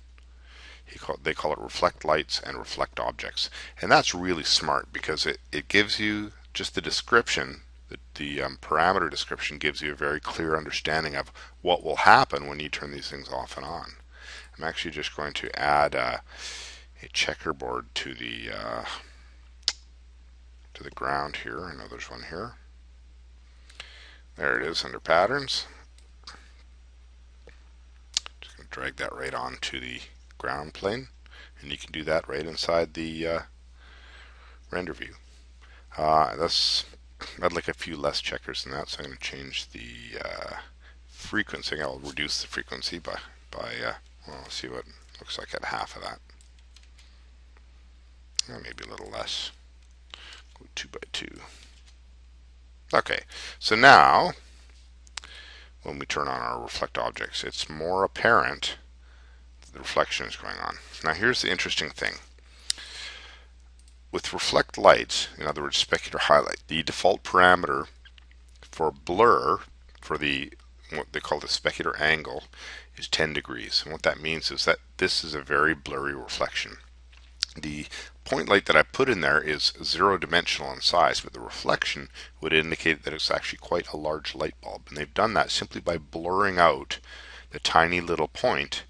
they call it reflect lights and reflect objects. And that's really smart because it gives you just the description, the parameter description gives you a very clear understanding of what will happen when you turn these things off and on. I'm actually just going to add a checkerboard to the ground here. I know there's one here. There it is under patterns. Just going to drag that right onto the ground plane, and you can do that right inside the render view. I'd like a few less checkers than that, so I'm going to change the frequency. I'll reduce the frequency by well, let's see what it looks like at half of that. Maybe a little less. Go 2 by 2. Okay, so now when we turn on our reflect objects, it's more apparent that the reflection is going on. Now here's the interesting thing. With reflect lights, in other words specular highlight, the default parameter for blur, for what they call the specular angle, is 10 degrees. And what that means is that this is a very blurry reflection. The point light that I put in there is 0-dimensional in size, but the reflection would indicate that it's actually quite a large light bulb. And they've done that simply by blurring out the tiny little point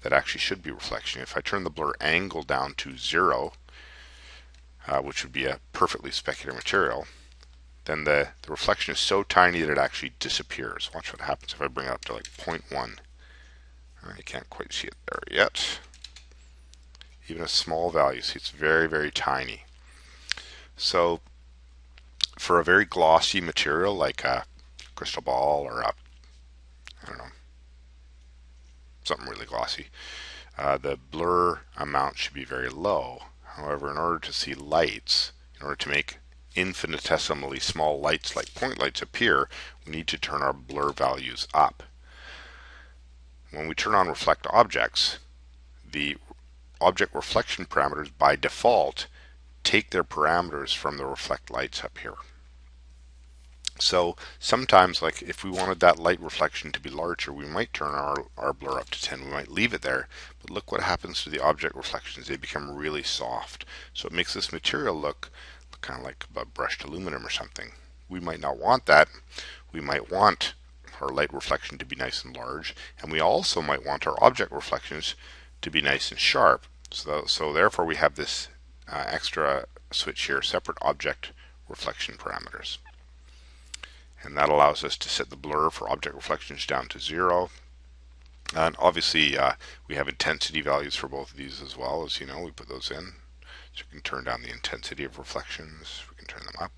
that actually should be reflection. If I turn the blur angle down to 0, which would be a perfectly specular material, then the reflection is so tiny that it actually disappears. Watch what happens if I bring it up to like 0.1. You can't quite see it there yet. Even a small value, see, it's very, very tiny. So for a very glossy material like a crystal ball or I don't know, something really glossy, the blur amount should be very low. However, in order to see lights, in order to make infinitesimally small lights like point lights appear, we need to turn our blur values up. When we turn on reflect objects, the object reflection parameters by default take their parameters from the reflect lights up here. So sometimes, like if we wanted that light reflection to be larger, we might turn our blur up to 10. We might leave it there, but look what happens to the object reflections. They become really soft. So it makes this material look kind of like brushed aluminum or something. We might not want that. We might want our light reflection to be nice and large, and we also might want our object reflections to be nice and sharp. So therefore we have this extra switch here, separate object reflection parameters. And that allows us to set the blur for object reflections down to 0. And obviously we have intensity values for both of these as well. As you know, we put those in. So we can turn down the intensity of reflections. We can turn them up.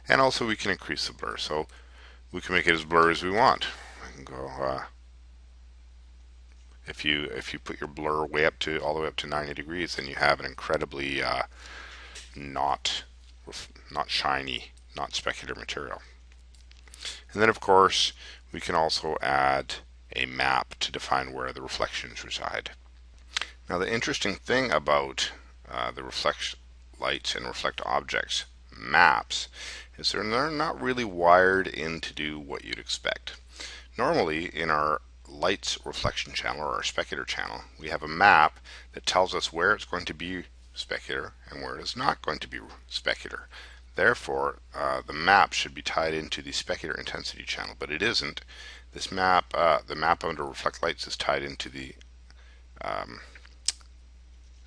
And also we can increase the blur. So we can make it as blurry as we want. We can go, if you put your blur way up to all the way up to 90 degrees, then you have an incredibly not shiny, not specular material. And then of course we can also add a map to define where the reflections reside. Now the interesting thing about the reflect lights and reflect objects maps is they're not really wired in to do what you'd expect. Normally in our lights reflection channel or our specular channel, we have a map that tells us where it's going to be specular and where it is not going to be specular. Therefore, the map should be tied into the specular intensity channel, but it isn't. This map, the map under reflect lights, is tied into the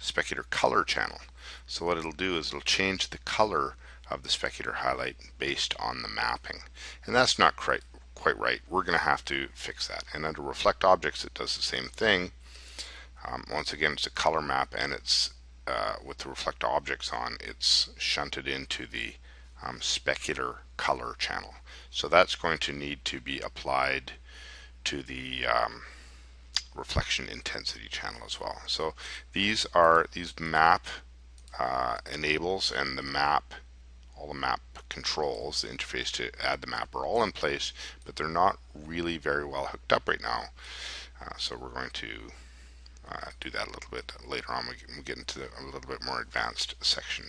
specular color channel. So what it'll do is it'll change the color of the specular highlight based on the mapping, and that's not quite right. We're going to have to fix that. And under reflect objects, it does the same thing. Once again, it's a color map, and it's with the reflect objects on, it's shunted into the specular color channel. So that's going to need to be applied to the reflection intensity channel as well. So these map enables and the map, all the map controls, the interface to add the map are all in place, but they're not really very well hooked up right now. So we're going to do that a little bit later on. We get into a little bit more advanced section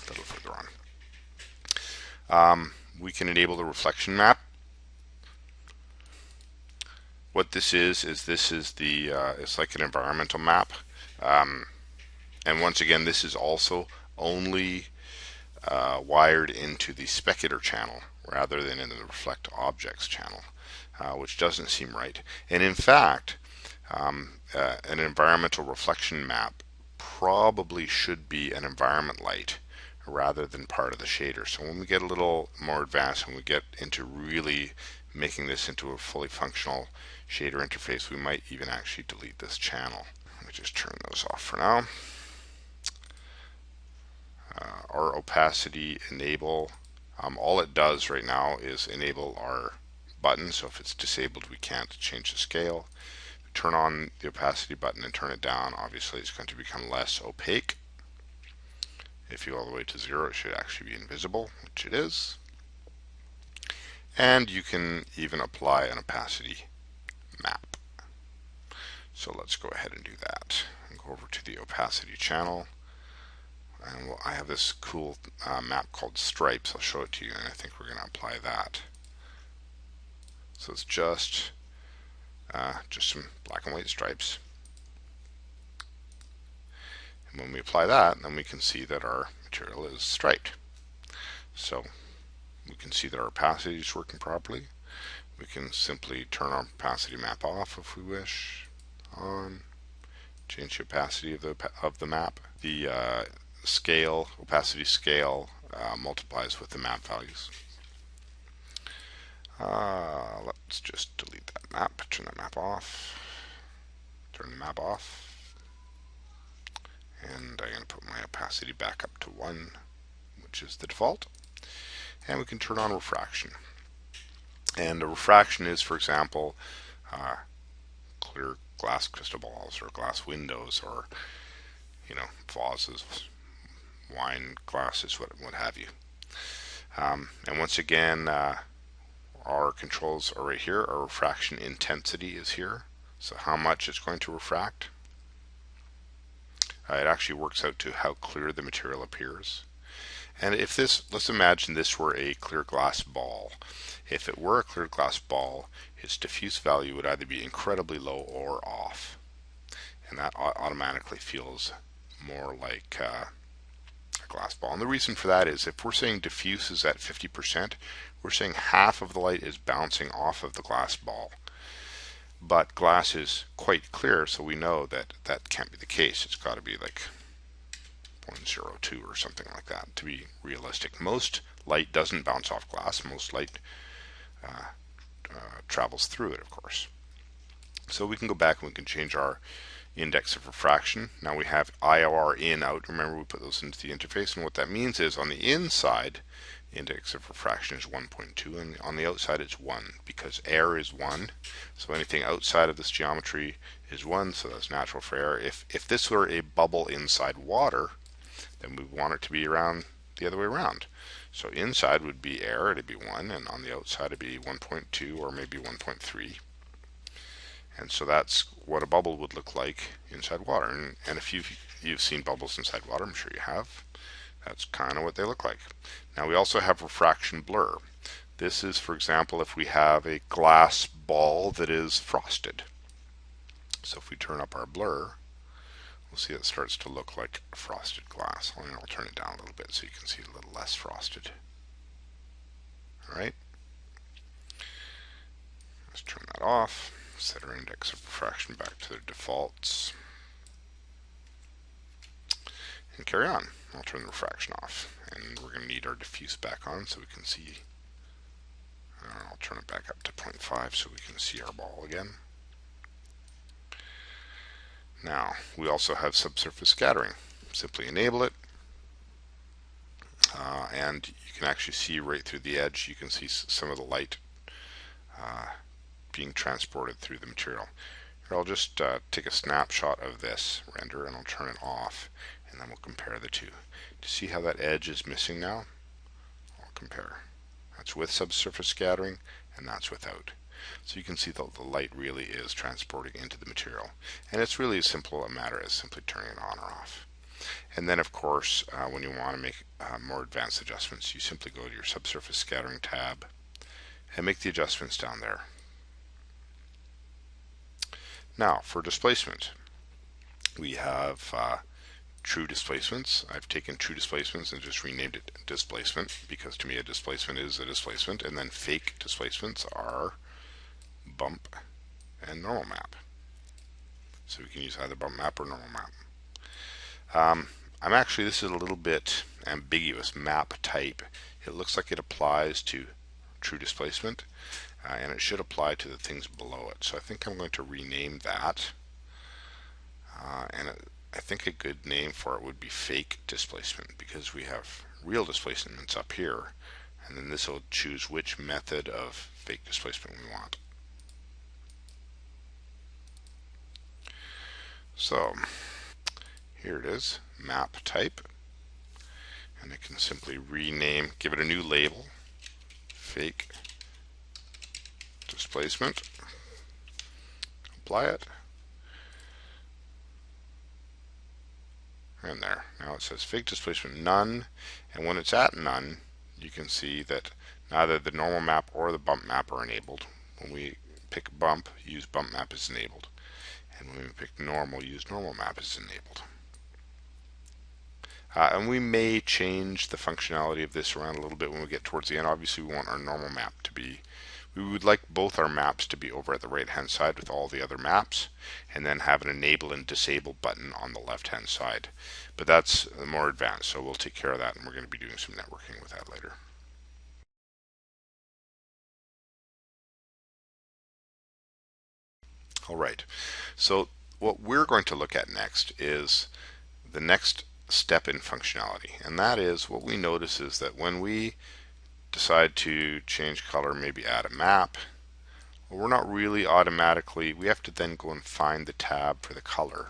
a little further on. We can enable the reflection map. What this is this is the it's like an environmental map, and once again this is also only wired into the specular channel rather than in the reflect objects channel, which doesn't seem right. And in fact, an environmental reflection map probably should be an environment light rather than part of the shader. So when we get a little more advanced, when we get into really making this into a fully functional shader interface, we might even actually delete this channel. Let me just turn those off for now. Our opacity enable, all it does right now is enable our button. So if it's disabled, we can't change the scale. Turn on the opacity button and turn it down, obviously it's going to become less opaque. If you go all the way to 0, it should actually be invisible, which it is. And you can even apply an opacity map. So let's go ahead and do that. And go over to the opacity channel. And I have this cool map called stripes. I'll show it to you, and I think we're going to apply that. So it's just some black and white stripes. And when we apply that, then we can see that our material is striped. So we can see that our opacity is working properly. We can simply turn our opacity map off if we wish. On, change the opacity of the map. The scale, opacity scale, multiplies with the map values. Let's just delete that map, turn that map off, turn the map off, and I'm going to put my opacity back up to 1, which is the default, and we can turn on refraction. And a refraction is, for example, clear glass crystal balls or glass windows, or vases, wine glasses, what have you. And once again, our controls are right here. Our refraction intensity is here, so how much it's going to refract. It actually works out to how clear the material appears. And if this, let's imagine this were a clear glass ball. If it were a clear glass ball, its diffuse value would either be incredibly low or off. And that automatically feels more like a glass ball. And the reason for that is if we're saying diffuse is at 50%, we're saying half of the light is bouncing off of the glass ball. But glass is quite clear, so we know that that can't be the case. It's got to be like 0.02 or something like that to be realistic. Most light doesn't bounce off glass. Most light travels through it, of course. So we can go back and we can change our index of refraction. Now we have IR in, out. Remember, we put those into the interface, and what that means is on the inside, index of refraction is 1.2, and on the outside it's 1, because air is 1. So anything outside of this geometry is 1, so that's natural for air. If this were a bubble inside water, then we want it to be around the other way around. So inside would be air, it'd be 1, and on the outside it'd be 1.2 or maybe 1.3. And so that's what a bubble would look like inside water. And if you've seen bubbles inside water, I'm sure you have, that's kind of what they look like. Now we also have refraction blur. This is, for example, if we have a glass ball that is frosted. So if we turn up our blur, we'll see it starts to look like frosted glass. I'll turn it down a little bit so you can see a little less frosted. All right. Let's turn that off. Set our index of refraction back to their defaults. And carry on. I'll turn the refraction off. And we're going to need our diffuse back on so we can see. I'll turn it back up to 0.5 so we can see our ball again. Now, we also have subsurface scattering. Simply enable it. And you can actually see right through the edge. You can see some of the light being transported through the material. Here, I'll just take a snapshot of this render and I'll turn it off, and then we'll compare the two. To see how that edge is missing now, I'll compare. That's with subsurface scattering and that's without. So you can see that the light really is transporting into the material. And it's really as simple a matter as simply turning it on or off. And then of course, when you want to make more advanced adjustments, you simply go to your subsurface scattering tab and make the adjustments down there. Now, for displacement, we have true displacements. I've taken true displacements and just renamed it displacement because to me a displacement is a displacement, and then fake displacements are bump and normal map. So we can use either bump map or normal map. This is a little bit ambiguous, map type. It looks like it applies to true displacement. And it should apply to the things below it. So I think I'm going to rename that. I think a good name for it would be fake displacement, because we have real displacements up here, and then this will choose which method of fake displacement we want. So here it is, map type, and I can simply rename, give it a new label, fake displacement, apply it, and there. Now it says fake displacement none, and when it's at none, you can see that neither the normal map or the bump map are enabled. When we pick bump, use bump map is enabled, and when we pick normal, use normal map is enabled. And we may change the functionality of this around a little bit when we get towards the end. Obviously, we want our normal map to be, we would like both our maps to be over at the right hand side with all the other maps, and then have an enable and disable button on the left hand side. But that's more advanced, so we'll take care of that, and we're going to be doing some networking with that later. Alright, so what we're going to look at next is the next step in functionality, and that is what we notice is that when we decide to change color, maybe add a map, well, we're not really automatically, we have to then go and find the tab for the color.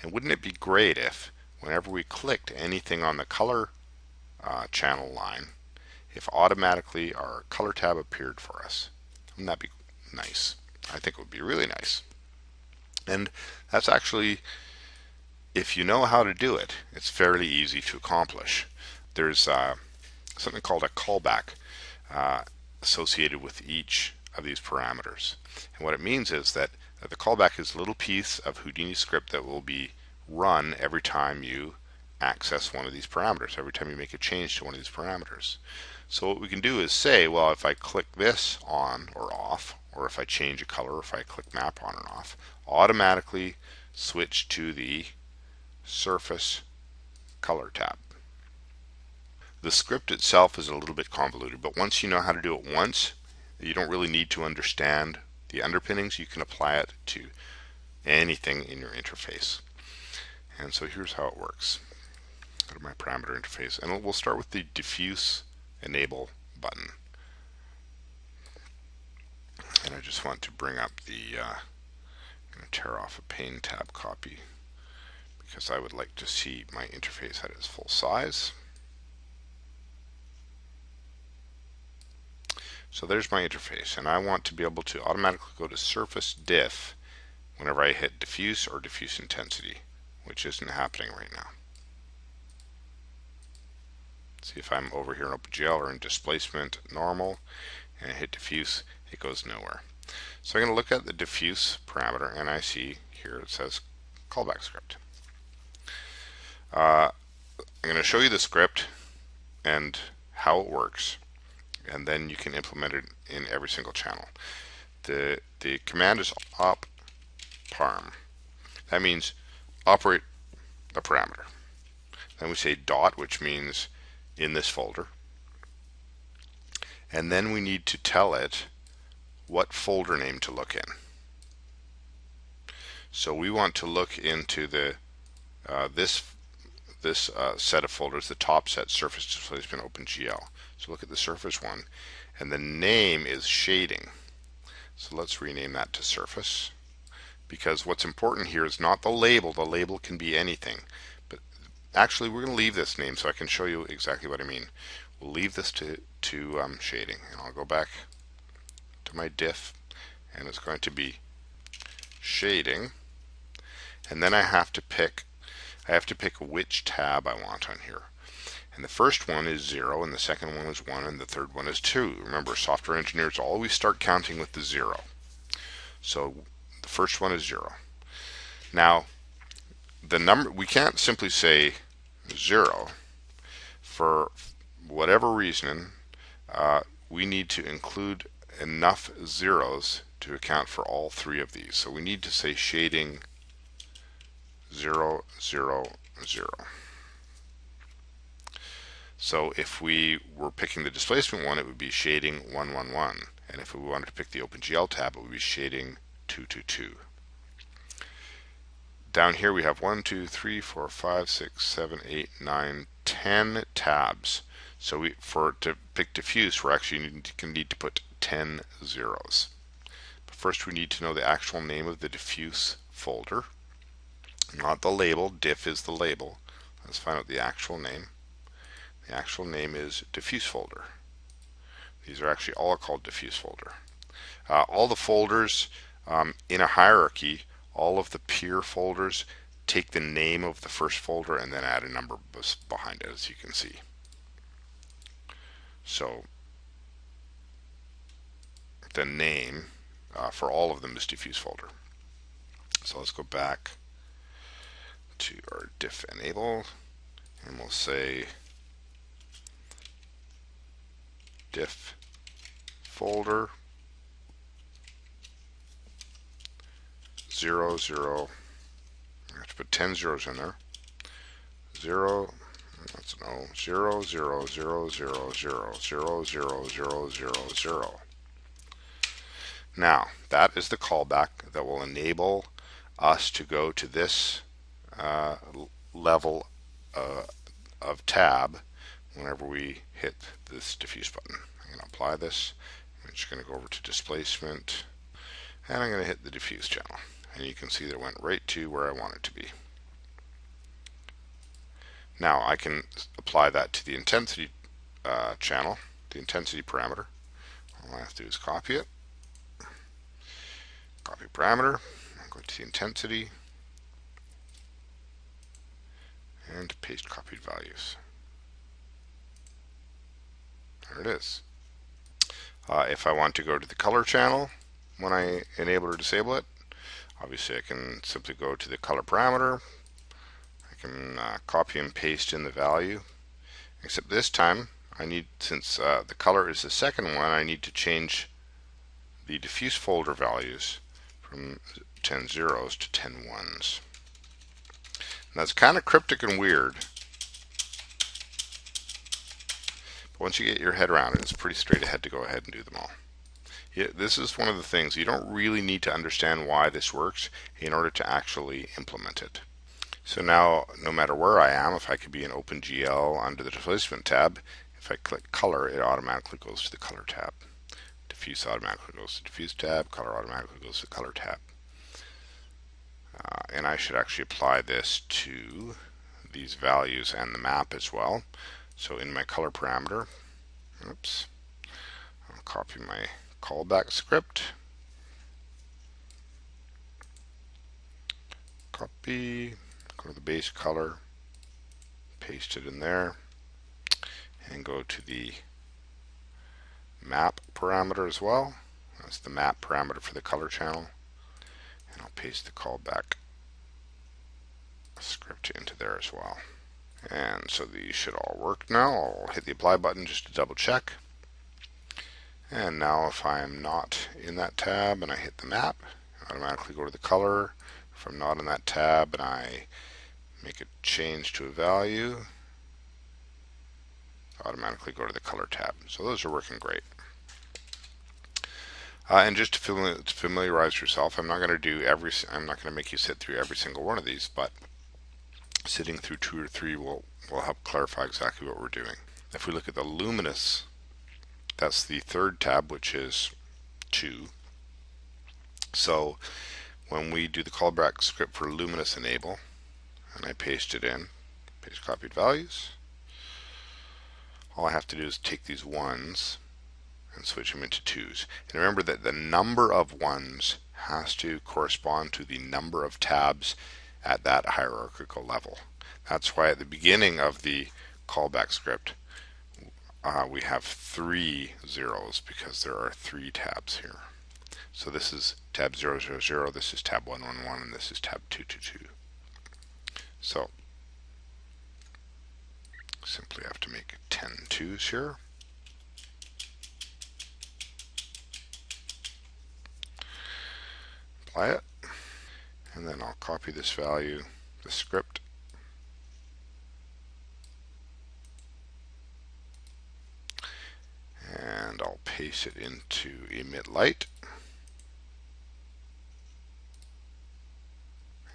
And wouldn't it be great if whenever we clicked anything on the color channel line, if automatically our color tab appeared for us? Wouldn't that be nice? I think it would be really nice. And that's actually, if you know how to do it, it's fairly easy to accomplish. there's something called a callback uh, associated with each of these parameters. And what it means is that the callback is a little piece of Houdini script that will be run every time you access one of these parameters, every time you make a change to one of these parameters. So what we can do is say, well, if I click this on or off, or if I change a color, or if I click map on or off, automatically switch to the surface color tab. The script itself is a little bit convoluted, but once you know how to do it once, you don't really need to understand the underpinnings. You can apply it to anything in your interface. And so here's how it works. Go to my parameter interface, and we'll start with the diffuse enable button. And I just want to bring up the, I'm going to tear off a pane tab copy because I would like to see my interface at its full size. So there's my interface, and I want to be able to automatically go to surface diff whenever I hit diffuse or diffuse intensity, which isn't happening right now. See, if I'm over here in OpenGL or in displacement normal and I hit diffuse, it goes nowhere. So I'm going to look at the diffuse parameter, and I see here it says callback script. I'm going to show you the script and how it works, and then you can implement it in every single channel. The command is op parm. That means operate a parameter. Then we say dot, which means in this folder. And then we need to tell it what folder name to look in. So we want to look into the this set of folders, the top set, surface displacement OpenGL. So look at the surface one, and the name is shading. So let's rename that to surface, because what's important here is not the label. The label can be anything, but actually we're going to leave this name so I can show you exactly what I mean. We'll leave this to shading, and I'll go back to my diff, and it's going to be shading, and then I have to pick which tab I want on here. And the first one is 0, and the second one is 1, and the third one is 2. Remember, software engineers always start counting with the 0. So the first one is 0. Now, the number, we can't simply say 0. For whatever reason, we need to include enough zeros to account for all three of these. So we need to say shading 0, 0, 0. So if we were picking the displacement one, it would be shading 1, 1, 1. And if we wanted to pick the OpenGL tab, it would be shading 2, 2, 2. Down here we have 1, 2, 3, 4, 5, 6, 7, 8, 9, 10 tabs. So to pick diffuse, we're actually going to need to put 10 zeros. But first we need to know the actual name of the diffuse folder, not the label. Diff is the label. Let's find out the actual name. The actual name is diffuse folder. These are actually all called diffuse folder. All the folders in a hierarchy, all of the peer folders take the name of the first folder and then add a number behind it, as you can see. So the name for all of them is diffuse folder. So let's go back to our diff enable, and we'll say diff folder 0, 0. I have to put 10 zeros in there. 0, that's no, 0, 0, 0, 0, 0, 0, 0, 0, 0, 0. Now, that is the callback that will enable us to go to this level of tab whenever we hit this diffuse button. I'm going to apply this. I'm just going to go over to displacement, and I'm going to hit the diffuse channel. And you can see that it went right to where I want it to be. Now I can apply that to the intensity channel, the intensity parameter. All I have to do is copy it. Copy parameter. I'm going to the intensity and paste copied values. There it is. If I want to go to the color channel when I enable or disable it, obviously I can simply go to the color parameter. I can copy and paste in the value, except this time I need, since the color is the second one, I need to change the diffuse folder values from 10 zeros to 10 ones. And that's kind of cryptic and weird, but once you get your head around it, it's pretty straight ahead to go ahead and do them all. Yeah, this is one of the things, you don't really need to understand why this works in order to actually implement it. So now, no matter where I am, if I could be in OpenGL under the displacement tab, if I click color, it automatically goes to the color tab. Diffuse automatically goes to the diffuse tab, color automatically goes to the color tab. And I should actually apply this to these values and the map as well. So in my color parameter, oops, I'll copy my callback script, copy, go to the base color, paste it in there, and go to the map parameter as well. That's the map parameter for the color channel, and I'll paste the callback script into there as well. And so these should all work now. I'll hit the apply button just to double check. And now if I'm not in that tab and I hit the map, I automatically go to the color. If I'm not in that tab and I make a change to a value, automatically go to the color tab. So those are working great. And just to familiarize yourself, I'm not going to make you sit through every single one of these, but sitting through 2 or 3 will help clarify exactly what we're doing. If we look at the luminous, that's the third tab, which is 2. So when we do the callback script for luminous enable, and I paste it in, paste copied values, all I have to do is take these 1s and switch them into 2s. And remember that the number of 1s has to correspond to the number of tabs at that hierarchical level. That's why at the beginning of the callback script we have 3 zeros, because there are 3 tabs here. So this is tab 000, this is tab 111, and this is tab 222. So simply have to make 10 2s here. Apply it, and then I'll copy this value, the script, and I'll paste it into emit light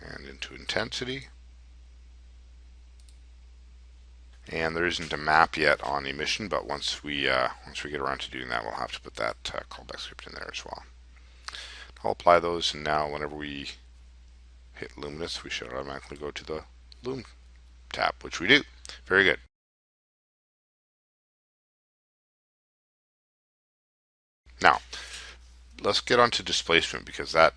and into intensity. And there isn't a map yet on emission, but once we get around to doing that, we'll have to put that callback script in there as well. I'll apply those, and now whenever we hit luminous, we should automatically go to the Loom tab, which we do. Very good. Now, let's get on to displacement, because that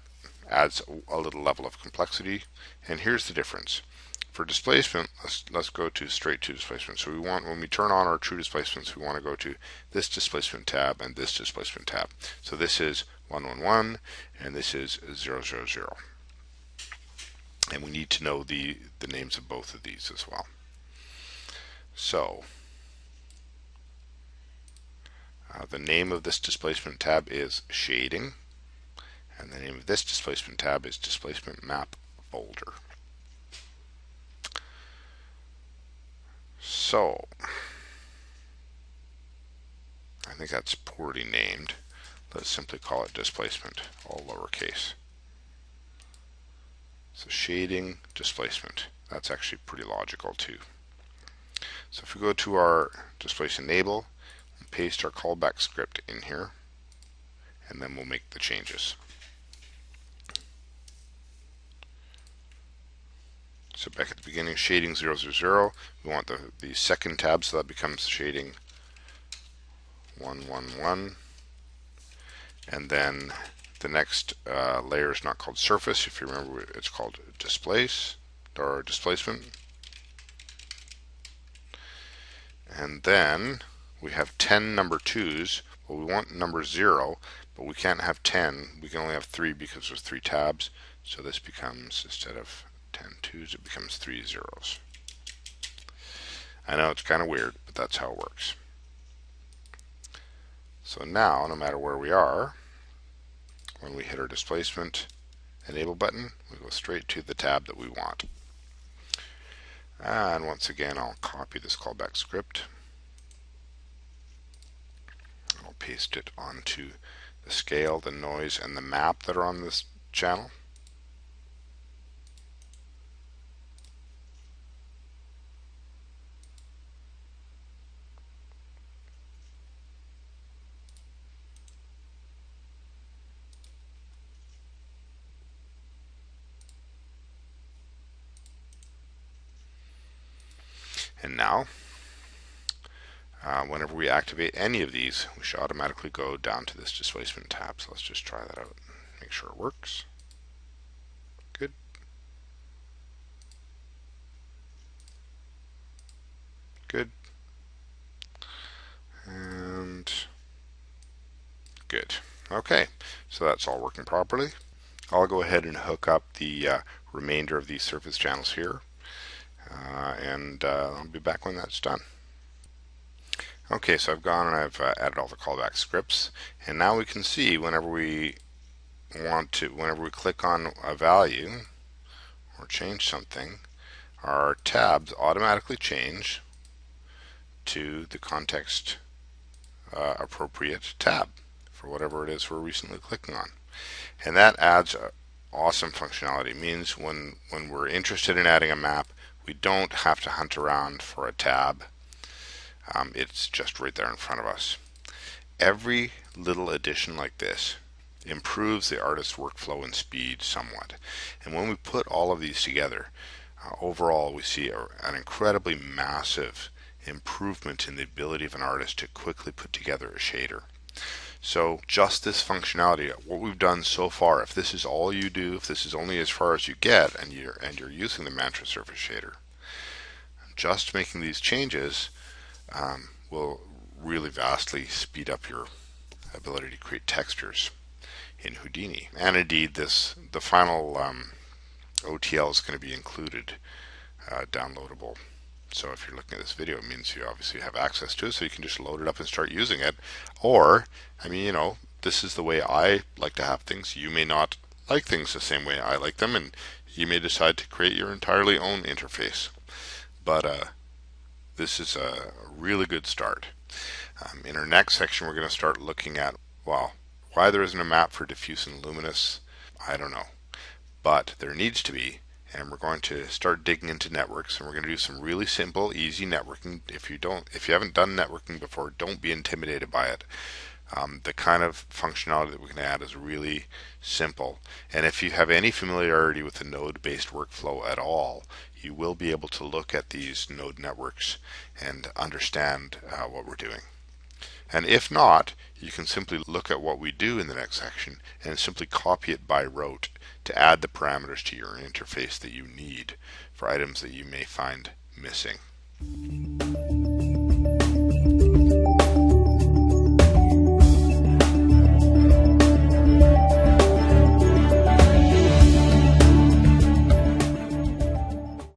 adds a little level of complexity. And here's the difference. For displacement, let's go straight to displacement. So when we turn on our true displacements, we want to go to this displacement tab and this displacement tab. So this is 111 and this is 000. And we need to know the names of both of these as well. So the name of this displacement tab is shading, and the name of this displacement tab is displacement map folder. So I think that's poorly named. Let's simply call it displacement, all lowercase. So shading, displacement. That's actually pretty logical too. So if we go to our displace enable, we'll paste our callback script in here, and then we'll make the changes. So back at the beginning, shading 000, we want the second tab, so that becomes shading 111. And then the next layer is not called surface. If you remember, it's called displace or displacement. And then we have 10 number 2's. Well, we want number 0, but we can't have 10. We can only have 3 because there's 3 tabs. So this becomes, instead of 10 2's, it becomes 3 zeros. I know it's kind of weird, but that's how it works. So now, no matter where we are, when we hit our displacement enable button, we go straight to the tab that we want. And once again, I'll copy this callback script. I'll paste it onto the scale, the noise, and the map that are on this channel. And now, whenever we activate any of these, we should automatically go down to this displacement tab. So let's just try that out. Make sure it works. Good. Good. And good. Okay, so that's all working properly. I'll go ahead and hook up the remainder of these surface channels here. And I'll be back when that's done. Okay, so I've gone and I've added all the callback scripts, and now we can see whenever we click on a value or change something, our tabs automatically change to the context appropriate tab for whatever it is we're recently clicking on. And that adds awesome functionality. It means when we're interested in adding a map, we don't have to hunt around for a tab. It's just right there in front of us. Every little addition like this improves the artist's workflow and speed somewhat. And when we put all of these together, overall we see an incredibly massive improvement in the ability of an artist to quickly put together a shader. So just this functionality, what we've done so far, if this is all you do, if this is only as far as you get, and you're using the Mantra Surface Shader, just making these changes will really vastly speed up your ability to create textures in Houdini. And indeed, the final OTL is going to be included, downloadable. So if you're looking at this video, it means you obviously have access to it, so you can just load it up and start using it. Or, I mean, this is the way I like to have things. You may not like things the same way I like them, and you may decide to create your entirely own interface. But this is a really good start. In our next section, we're going to start looking at, well, why there isn't a map for diffuse and luminous, I don't know. But there needs to be. And we're going to start digging into networks, and we're going to do some really simple, easy networking. If you haven't done networking before, don't be intimidated by it. The kind of functionality that we can add is really simple. And if you have any familiarity with the node-based workflow at all, you will be able to look at these node networks and understand what we're doing. And if not, you can simply look at what we do in the next section and simply copy it by rote to add the parameters to your interface that you need for items that you may find missing.